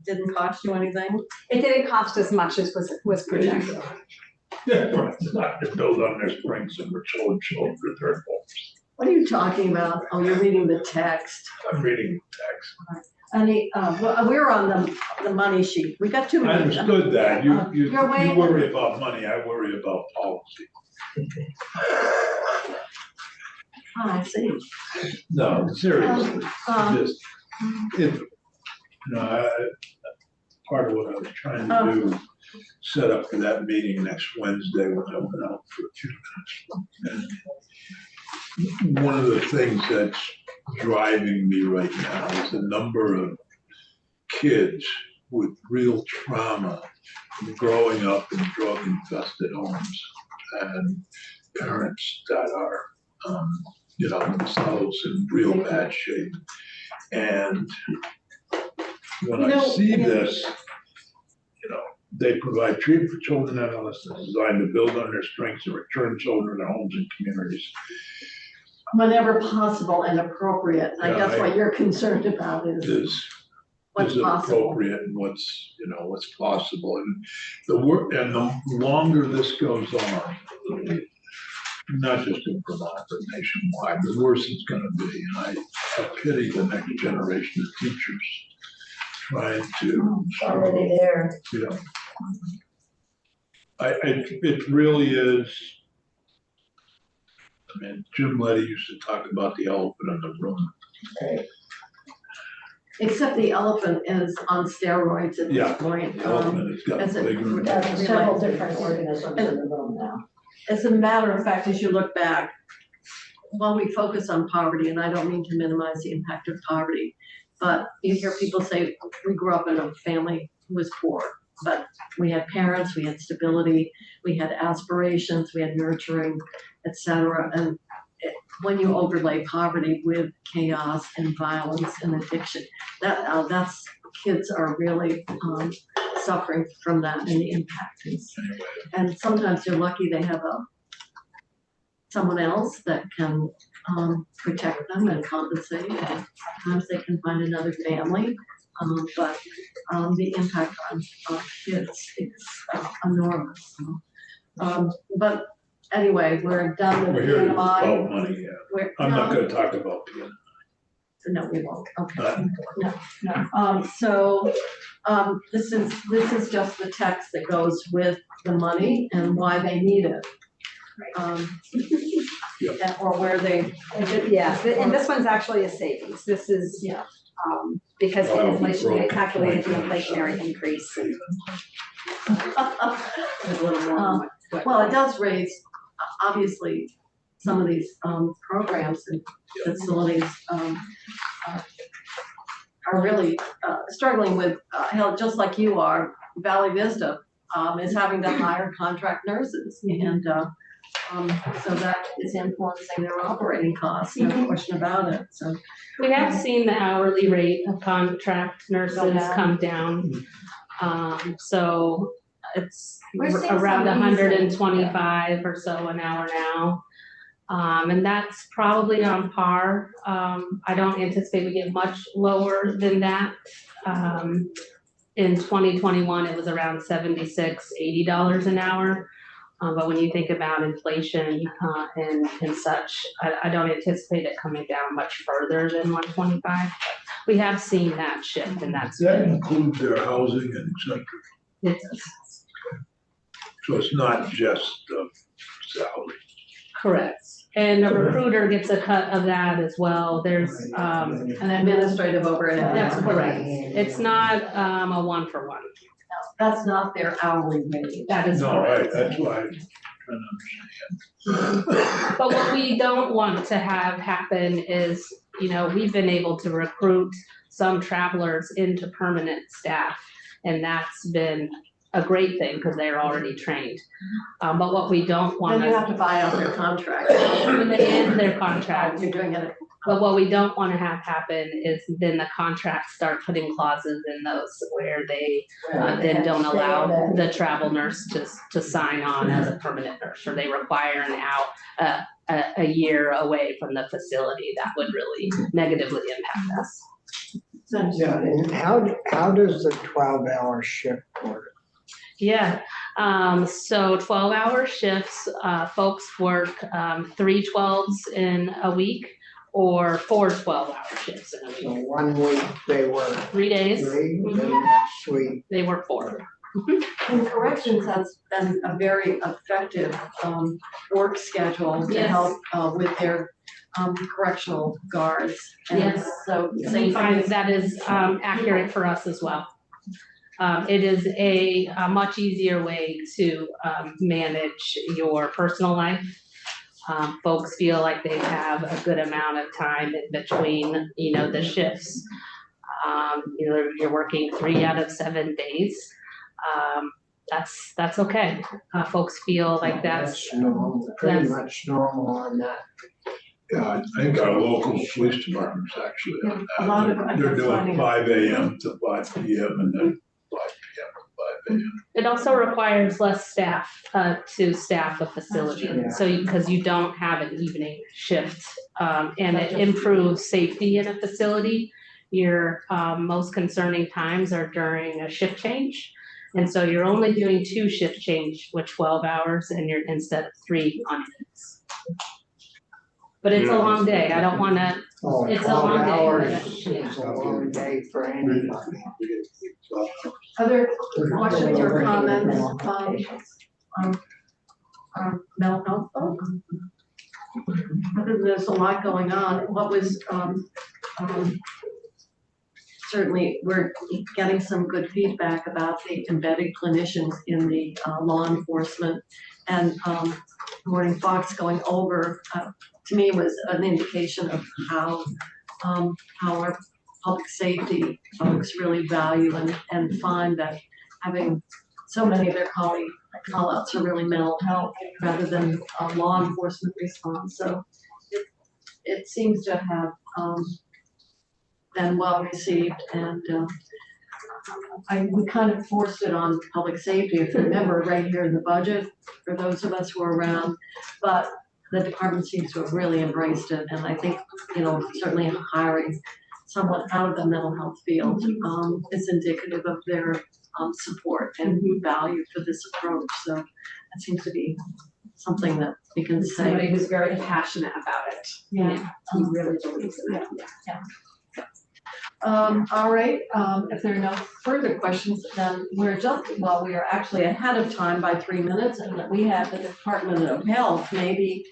didn't cost you anything? it didn't cost as much as was projected. Yeah, right. It's not to build on their strengths and which old children their homes. What are you talking about? Oh, you're reading the text. I'm reading the text. And we're on the money sheet. We got too I many. understood that. You You're waiting. worry about money, I worry about policy. Oh, I see. No, seriously, just, if, part of what I was trying to do, set up for that meeting next Wednesday when I went out for a few minutes. And one of the things that's driving me right now is the number of kids with real trauma from growing up in drug-infested homes and parents that are, themselves in real bad shape. And when I see this, they provide treatment for children and adolescents designed to build on their strengths and return children to homes and communities. Whenever possible and appropriate. I Yeah, guess what you're concerned about is what's Is it possible. appropriate and what's possible. And the longer this goes on, not just in Vermont, but nationwide, the worse it's gonna be. And I pity the next generation of teachers trying to. Already there. It really is. I mean, Jim Leddy used to talk about the elephant in the room. Except the elephant is on steroids at Yeah, this point. The elephant has gotten as it- bigger. and as bigger. it Several relates- different organisms in the room now. As a matter of fact, as you look back, while we focus on poverty, and I don't mean to minimize the impact of poverty, but you hear people say, we grew up in a family who was poor, but we had parents, we had stability, we had aspirations, we had nurturing, et cetera. And when you overlay poverty with chaos and violence and addiction, that's kids are really suffering from that and the impact. And sometimes they're lucky they have someone else that can protect them and compensate. And sometimes they can find another family, but the impact on kids is enormous. But anyway, we're done with We're here to PMI. talk about money, yeah. I'm not gonna talk about PMI. No, we won't, okay. So, this is just the text that goes with the money and why they need it. Or where they. Yeah, and this one's actually a savings. This is, Yeah. because the Wow, inflation, they broke calculated the 20%. inflationary increase. There's a little more. Well, it does raise, obviously, some of these programs and facilities are really struggling with, just like you are, Valley Vista is having to hire contract nurses. And so that is influencing their operating costs, no question about it, so. We have seen the hourly rate of contract nurses come down. So it's We're seeing around some hundred and easing. twenty-five or so an hour now. And that's probably on par. I don't anticipate we get much lower than that. In 2021, it was around $76, $80 an hour. But when you think about inflation and such, I don't anticipate it coming down much further than 125. We have seen that shift, and that's Does that include their housing and et cetera? it does. So it's not just the salary. Correct. And a recruiter gets a cut of that as well. There's An administrative overhead. that's correct. It's not a one-for-one. That's not their hourly rate. That is No, correct. that's why trying to understand. But what we don't want to have happen is, we've been able to recruit some travelers into permanent staff, and that's been a great thing because they're already trained. But what we don't want Then to. you have to buy out their contract. When they end their contract. You're doing it. But what we don't want to have happen is then the contracts start putting clauses in those where they then don't allow the travel nurse to sign on as a permanent nurse, or they require an out a year away from the facility. That would really negatively impact us. Yeah, and how does the 12-hour shift work? Yeah, so 12-hour shifts, folks work 3 12s in a week or 4 12-hour shifts in a So week. 1 week they work 3 days, 3, Mhm. then next week. they work 4. And corrections has been a very effective work schedule to Yes. help with their correctional guards. And Yes. So We same find thing. that is accurate for us as well. It is a much easier way to manage your personal life. Folks feel like they have a good amount of time in between, the shifts. You're working 3 out of 7 days. That's okay. Folks feel like that's normal, pretty that's- much normal on that. Yeah, I think our local police departments actually on A lot of- that. They're doing 5 AM to 5 PM and then 5 PM to 5 AM. It also requires less staff to staff a facility. Yeah. So, because you don't have an evening shift, and it improves safety in a facility. Your most concerning times are during a shift change. And so you're only doing 2 shift change with 12 hours and you're instead of 3 on days. But it's a long day. I don't wanna, Oh, It's a 12 long day. hours is a long day for anybody. Other questions or comments mental health folk? There's a lot going on. What was certainly we're getting some good feedback about the embedded clinicians in the law enforcement, and Morning Fox going over to me was an indication of how our public safety folks really value and find that having so many of their call-outs are really mental health rather than law enforcement response. So it seems to have been well received, and we kind of forced it on public safety, if you remember, right here in the budget, for those of us who are around, but the department seems to have really embraced it, and I think, certainly hiring someone out of the mental health field is indicative of their support and value for this approach, so that seems to be something that we can say. Somebody who's very passionate about it. Yeah. He really believes in it. All right, if there are no further questions, then we are actually ahead of time by 3 minutes, and that we have the Department of Health maybe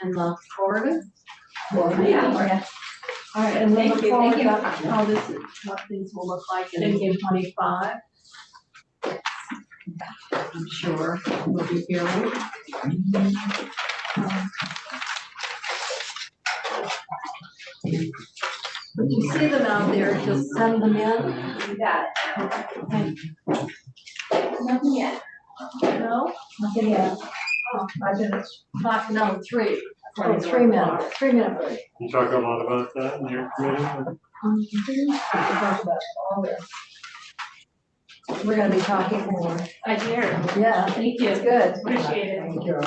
in the corridor. Or maybe. Yeah. All right, and we'll Thank look you, forward thank to what things will look like in 25. I'm sure we'll be hearing. If you see them out there, just send them in. You got it. Nothing yet. No? Nothing yet. Oh, 5 minutes. No, 3. Oh, 3 minutes. 3 minute break. You talk a lot about that in your committee? We're gonna be talking more. I hear. Yeah. Thank you. It's good. Appreciate it. Thank you.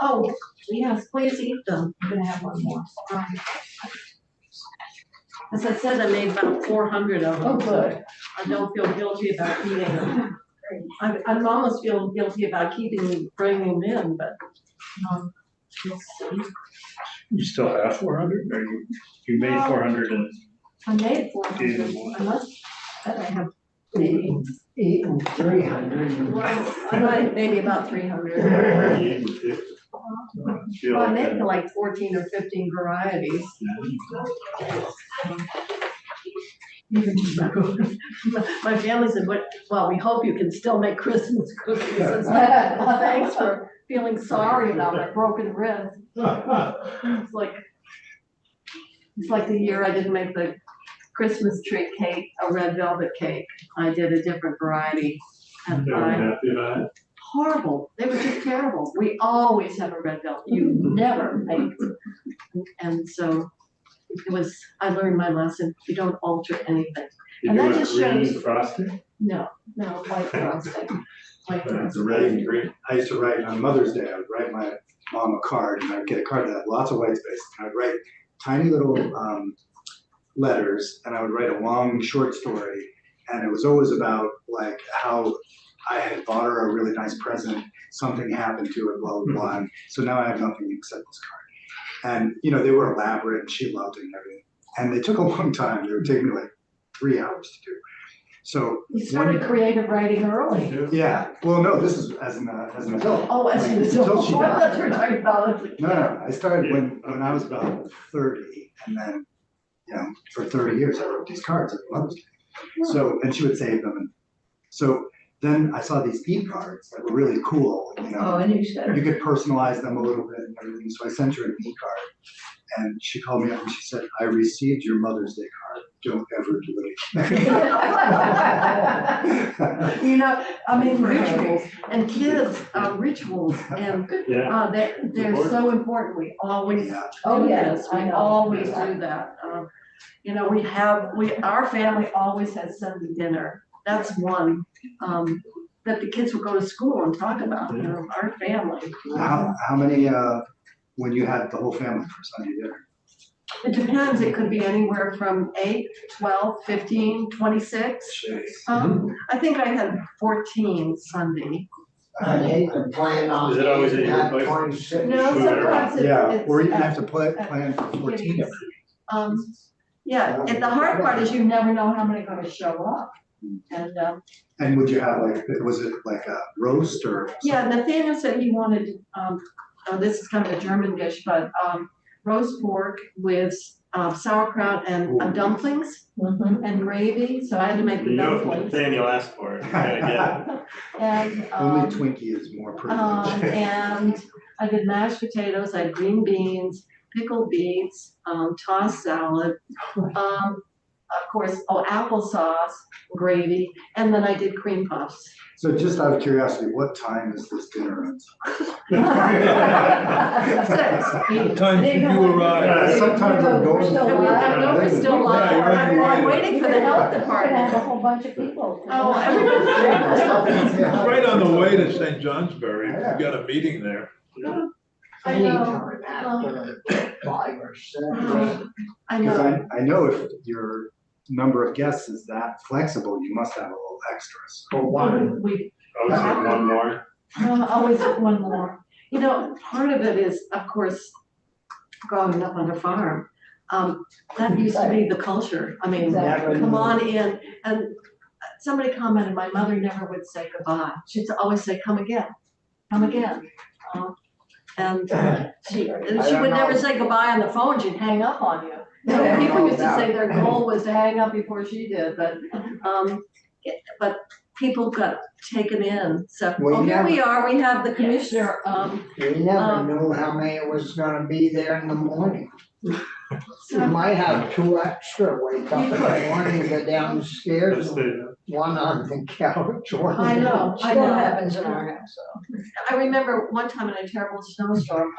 Oh, yes, please eat them. I'm gonna have one more. As I said, I made about 400 of them. Oh, good. I don't feel guilty about eating them. I almost feel guilty about bringing them in, but, we'll see. You still have 400, or you made 400 and I made 400. I must, bet I have 80. eating 300. Well, I might, maybe about 300. Well, I make like 14 or 15 varieties. My family said, well, we hope you can still make Christmas cookies. It's like, well, thanks for feeling sorry about my broken ribs. It's like the year I didn't make the Christmas tree cake, a red velvet cake. I did a different variety. And horrible. They were just terrible. We always have a red velvet. You never make. And so I learned my lesson. You don't alter anything. And that just shows. Frosting? No, white frosting. White frosting. Red and green. I used to write on Mother's Day, I would write my mom a card, and I'd get a card that had lots of white space, and I'd write tiny little letters, and I would write a long short story, and it was always about like how I had bought her a really nice present, something happened to her, blah, blah, blah, and so now I have nothing except this card. And, you know, they were elaborate, and she loved it and everything, and they took a long time. They would take me like 3 hours to do. So You started creative writing early. yeah, well, no, this is as an adult. Oh, as an adult. Until she I died. thought you were talking about as a kid. No, I started when I was about 30, and then, you know, for 30 years, I wrote these cards at Mother's Day. So, and she would save them, and so then I saw these e-cards that were really cool, you know. Oh, and you said. You could personalize them a little bit and everything, so I sent her an e-card, and she called me up and she said, I received your Mother's Day card, don't ever delete it. You know, I mean, rituals and kids, rituals, and they're so important. We always Yeah. do this. We always do that. You know, our family always has Sunday dinner. That's one that the kids will go to school and talk about, you know, our family. How many, when you had the whole family for Sunday dinner? It depends. It could be anywhere from 8, 12, 15, 26. I think I had 14 Sunday. I hate to plan on. Is it always at your at place? 26. No, sometimes Yeah, it's. or you have to plan for 14 of them. Yeah, and the hard part is you never know how many are gonna show up. And, And would you have like, was it like a roast or? yeah, Nathaniel said he wanted, this is kind of a German dish, but, roast pork with, sauerkraut and dumplings and gravy, so I had to make the You know, if dumplings. Nathaniel asked for it, you gotta get it. And, Only Twinkie is more privileged. and I did mashed potatoes, I had green beans, pickled beets, tossed salad, of course, applesauce, gravy, and then I did cream puffs. So just out of curiosity, what time is this dinner until? Time you arrive. Sometimes I'm going. I know we're still live, I'm waiting for the health Have a department. whole bunch of people. Oh, everybody's. Right on the way to St. Johnsbury, we've got a meeting there. I know. Anytime after 5 or 6. I Because know. I know if your number of guests is that flexible, you must have a little extras. For one. We, I was like one more. always one more. You know, part of it is, of course, growing up on a farm. That used to be the culture. I mean, Exactly. come on in. And somebody commented, my mother never would say goodbye. She'd always say, come again, come again. And she would never say goodbye on the phone. She'd hang up on you. You know, people used to say their goal was to hang up before she did, but people got taken in. So, here we are. We have the commissioner. We never knew how many was gonna be there in the morning. You So, might have 2 extra wake up in the morning, go downstairs, one on the couch, one. I know. Still happens in our house, so. I remember one time in a terrible snowstorm,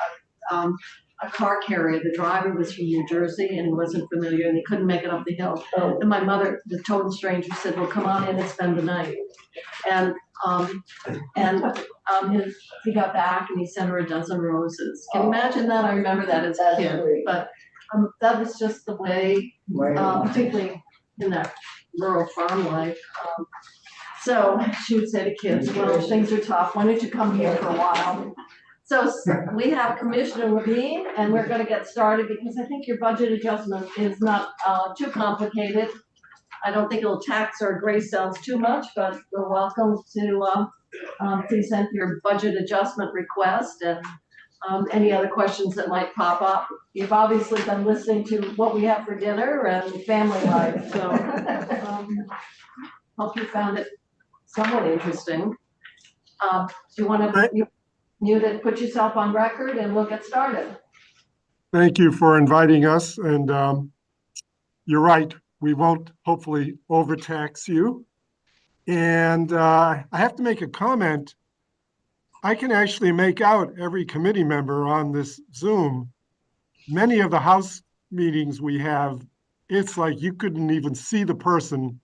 a car carrier, the driver was from New Jersey and he wasn't familiar and he couldn't make it up the hill. Oh. And my mother, the total stranger, said, well, come on in and spend the night. And he got back and he sent her a dozen roses. Can you imagine that? I remember that as a That's kid, sweet. but that was just the way, particularly in that rural farm life. So she would say to kids, well, things are tough, why don't you come here for a while? So we have Commissioner Levine, and we're gonna get started because I think your budget adjustment is not too complicated. I don't think it'll tax our gray cells too much, but you're welcome to present your budget adjustment request and any other questions that might pop up. You've obviously been listening to what we have for dinner and family life, so hope you found it somewhat interesting. Do you want to mute it, put yourself on record, and we'll get started? Thank you for inviting us, and you're right, we won't hopefully overtax you. And I have to make a comment. I can actually make out every committee member on this Zoom. Many of the House meetings we have, it's like you couldn't even see the person,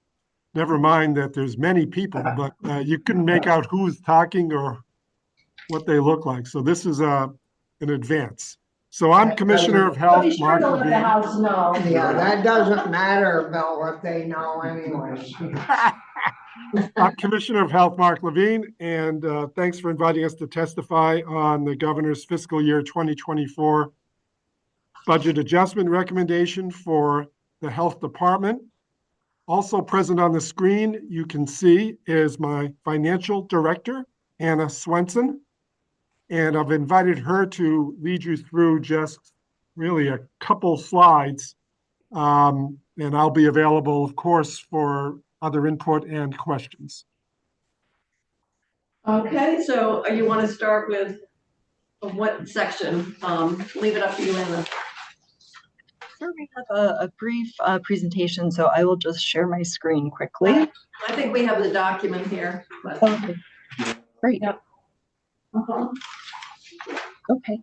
never mind that there's many people, but you couldn't make out who's talking or what they look like. So this is an advance. So I'm Commissioner of Health, Mark Be sure to let the Levine. House know. Yeah, that doesn't matter about what they know anyways. I'm Commissioner of Health, Mark Levine, and thanks for inviting us to testify on the governor's fiscal year 2024 budget adjustment recommendation for the health department. Also present on the screen, you can see, is my financial director, Anna Swenson. And I've invited her to lead you through just really a couple slides. And I'll be available, of course, for other input and questions. Okay, so you want to start with what section? Leave it up to you, Anna. Sure, we have a brief presentation, so I will just share my screen quickly. I think we have the document here. But... Okay, great. Yep. Okay.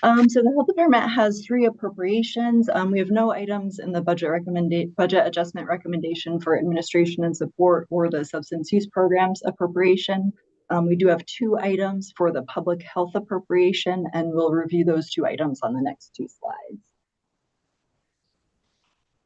So the health department has 3 appropriations. We have no items in the budget adjustment recommendation for administration and support or the substance use programs appropriation. We do have 2 items for the public health appropriation, and we'll review those 2 items on the next 2 slides.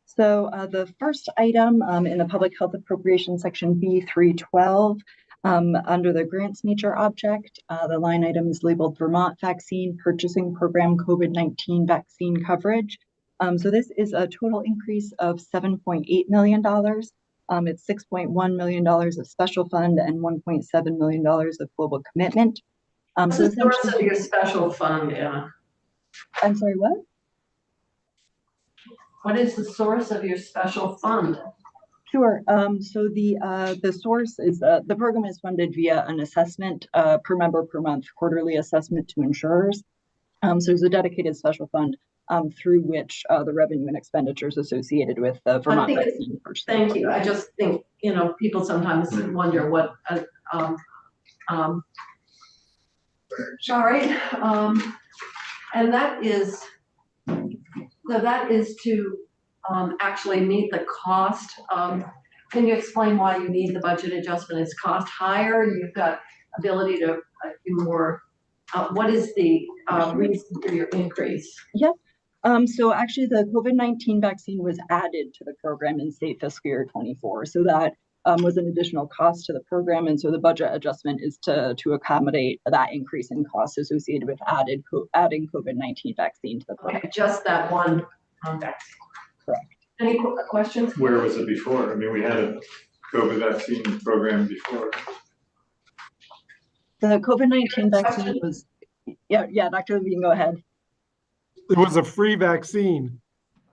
So the first item in the public health appropriation section B312, under the grants nature object, the line item is labeled Vermont Vaccine Purchasing Program COVID-19 vaccine coverage. So this is a total increase of $7.8 million. It's $6.1 million of special fund and $1.7 million of global commitment. What's the source of your special fund, Anna? I'm sorry, what? What is the source of your special fund? Sure. So the source is the program is funded via an assessment per member per month, quarterly assessment to insurers. So there's a dedicated special fund through which the revenue and expenditures associated with the Vermont vaccine purchase. Thank you. I just think, people sometimes wonder what, sorry. And that is, so that is to actually meet the cost. Can you explain why you need the budget adjustment? Is cost higher? You've got ability to do more. What is the reason for your increase? Yep. So actually the COVID-19 vaccine was added to the program in state fiscal year 24. So that was an additional cost to the program. And so the budget adjustment is to accommodate that increase in costs associated with adding COVID-19 vaccine to the program. Okay, just that one vaccine. Correct. Any questions? Where was it before? I mean, we had a COVID vaccine program before. The COVID-19 vaccine was, yeah, Dr. Levine, go ahead. It was a free vaccine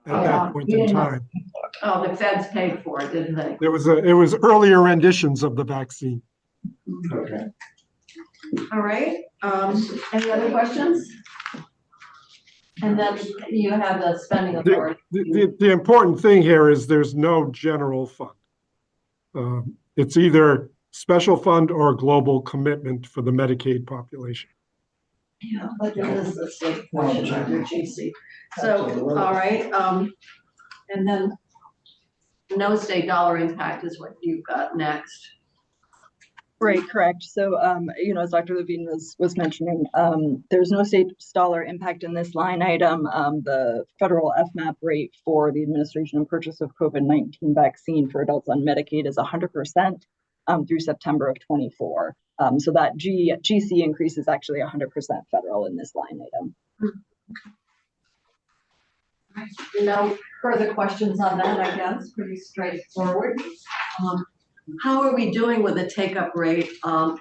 at that point in time. Oh, the feds paid for it, didn't they? It was earlier renditions of the vaccine. Okay. All right. Any other questions? And then you have the spending authority. The important thing here is there's no general fund. It's either special fund or global commitment for the Medicaid population. Yeah, but this is the state portion under GC. So, all right. And then no state dollar impact is what you've got next. Right, correct. So, as Dr. Levine was mentioning, there's no state dollar impact in this line item. The federal FMAP rate for the administration and purchase of COVID-19 vaccine for adults on Medicaid is 100% through September of 24. So that GC increase is actually 100% federal in this line item. No further questions on that, I guess, pretty straightforward. How are we doing with the take-up rate of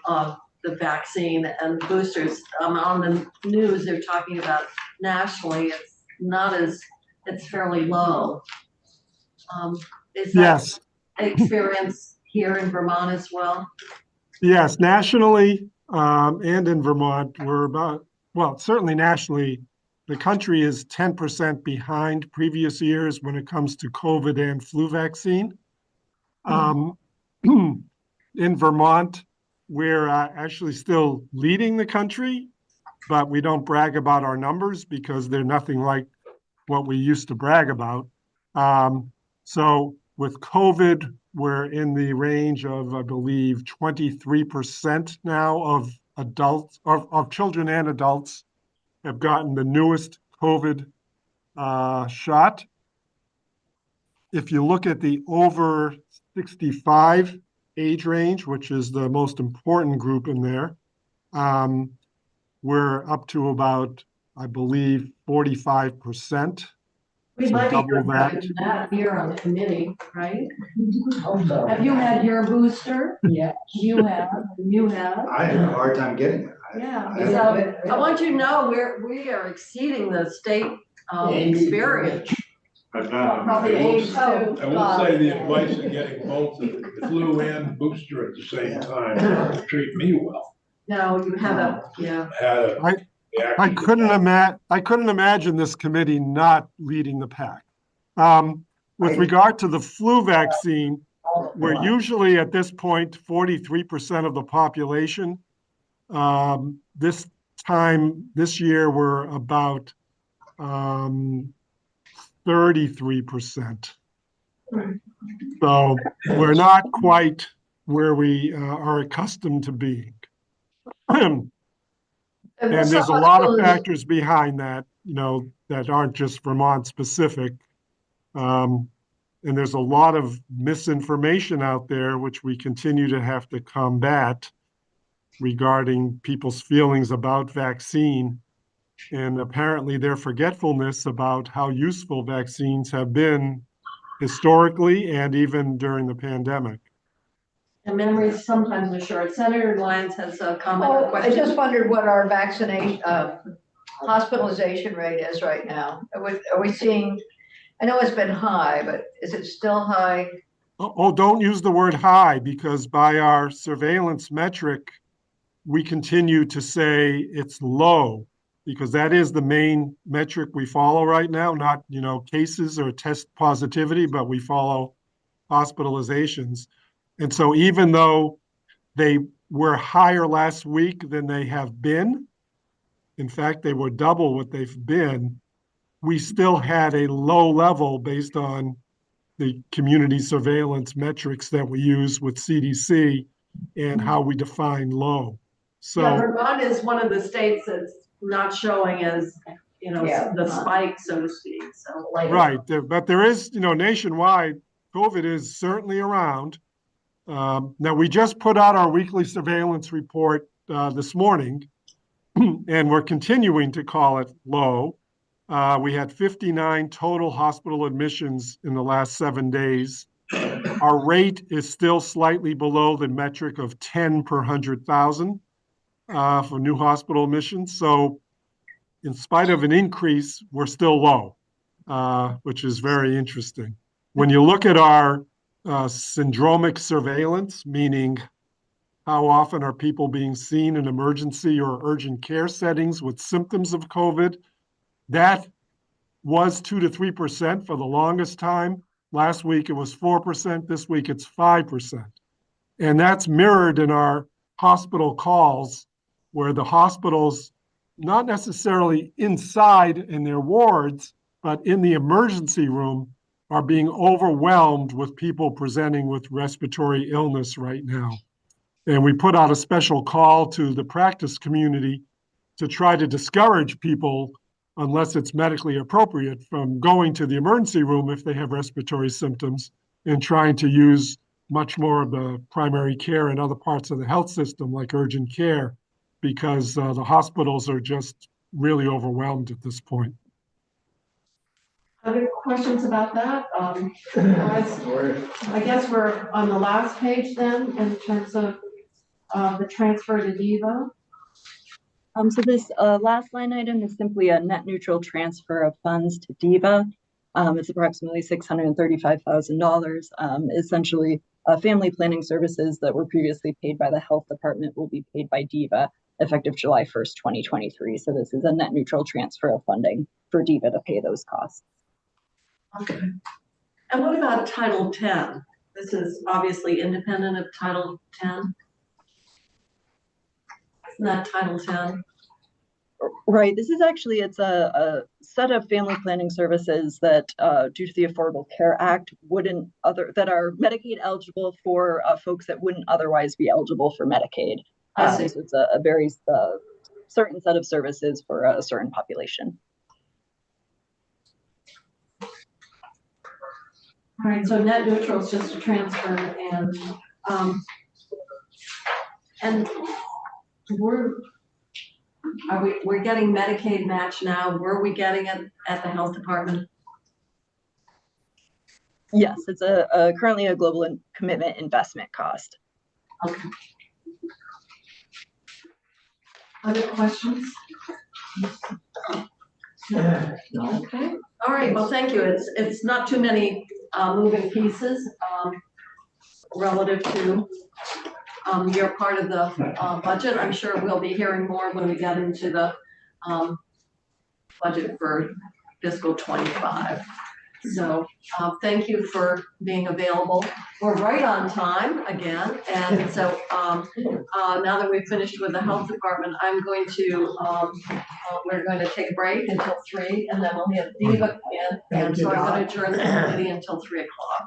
the vaccine and boosters? On the news, they're talking about nationally, it's not as, it's fairly low. Is that Yes, experience here in Vermont as well? yes, nationally, and in Vermont, we're about, well, certainly nationally, the country is 10% behind previous years when it comes to COVID and flu vaccine. In Vermont, we're actually still leading the country, but we don't brag about our numbers because they're nothing like what we used to brag about. So with COVID, we're in the range of, I believe, 23% now of adults, of children and adults have gotten the newest COVID shot. If you look at the over 65 age range, which is the most important group in there, we're up to about, I believe, 45%. We So might be double that. doing that here on the committee, right? Hope so. Have you had your booster? Yeah. You have, you have? I had a hard time getting it. Yeah, I- so I want you to know we are exceeding the state experience. But now, Probably age two. I will say the advice of getting both the flu and booster at the same time treat me well. No, you had a, yeah. Had a. I couldn't imagine this committee not leading the pack. With regard to the flu vaccine, we're usually at this point 43% of the population. This year, we're about 33%. So we're not quite where we are accustomed to being. And there's a lot of factors behind that, that aren't just Vermont specific. And there's a lot of misinformation out there, which we continue to have to combat regarding people's feelings about vaccine and apparently their forgetfulness about how useful vaccines have been historically and even during the pandemic. And memories sometimes are short. Senator Lyons has a comment or I question. just wondered what our vaccination, hospitalization rate is right now. Are we seeing, I know it's been high, but is it still high? Oh, don't use the word high, because by our surveillance metric, we continue to say it's low, because that is the main metric we follow right now, not, cases or test positivity, but we follow hospitalizations. And so even though they were higher last week than they have been, in fact, they were double what they've been, we still had a low level based on the community surveillance metrics that we use with CDC and how we define low. So Yeah, Vermont is one of the states that's not showing as, Yeah. the spike, so to speak, so. right, but there is, nationwide, COVID is certainly around. Now, we just put out our weekly surveillance report this morning, and we're continuing to call it low. We had 59 total hospital admissions in the last 7 days. Our rate is still slightly below the metric of 10 per 100,000 for new hospital admissions. So in spite of an increase, we're still low, which is very interesting. When you look at our syndromic surveillance, meaning how often are people being seen in emergency or urgent care settings with symptoms of COVID, that was 2 to 3% for the longest time. Last week it was 4%. This week it's 5%. And that's mirrored in our hospital calls, where the hospitals, not necessarily inside in their wards, but in the emergency room, are being overwhelmed with people presenting with respiratory illness right now. And we put out a special call to the practice community to try to discourage people, unless it's medically appropriate, from going to the emergency room if they have respiratory symptoms, and trying to use much more of the primary care and other parts of the health system like urgent care, because the hospitals are just really overwhelmed at this point. Other questions about that? I guess we're on the last page then, in terms of the transfer to Diva. So this last line item is simply a net neutral transfer of funds to Diva. It's approximately $635,000. Essentially, family planning services that were previously paid by the health department will be paid by Diva effective July 1st, 2023. So this is a net neutral transfer of funding for Diva to pay those costs. Okay. And what about Title 10? This is obviously independent of Title 10. Isn't that Title 10? Right. This is actually, it's a set of family planning services that, due to the Affordable Care Act, that are Medicaid eligible for folks that wouldn't otherwise be eligible for Medicaid. So it's a very certain set of services for a certain population. All right, so net neutral is just a transfer, and we're getting Medicaid match now. Were we getting it at the health department? Yes, it's currently a global commitment investment cost. Okay. Other questions? Okay. All right. Well, thank you. It's not too many moving pieces relative to your part of the budget. I'm sure we'll be hearing more when we get into the budget for fiscal 25. So thank you for being available. We're right on time again. And so now that we've finished with the health department, I'm going to, we're going to take a break until 3, and then we'll have Diva in. And so I'm going to adjourn the committee until 3 o'clock.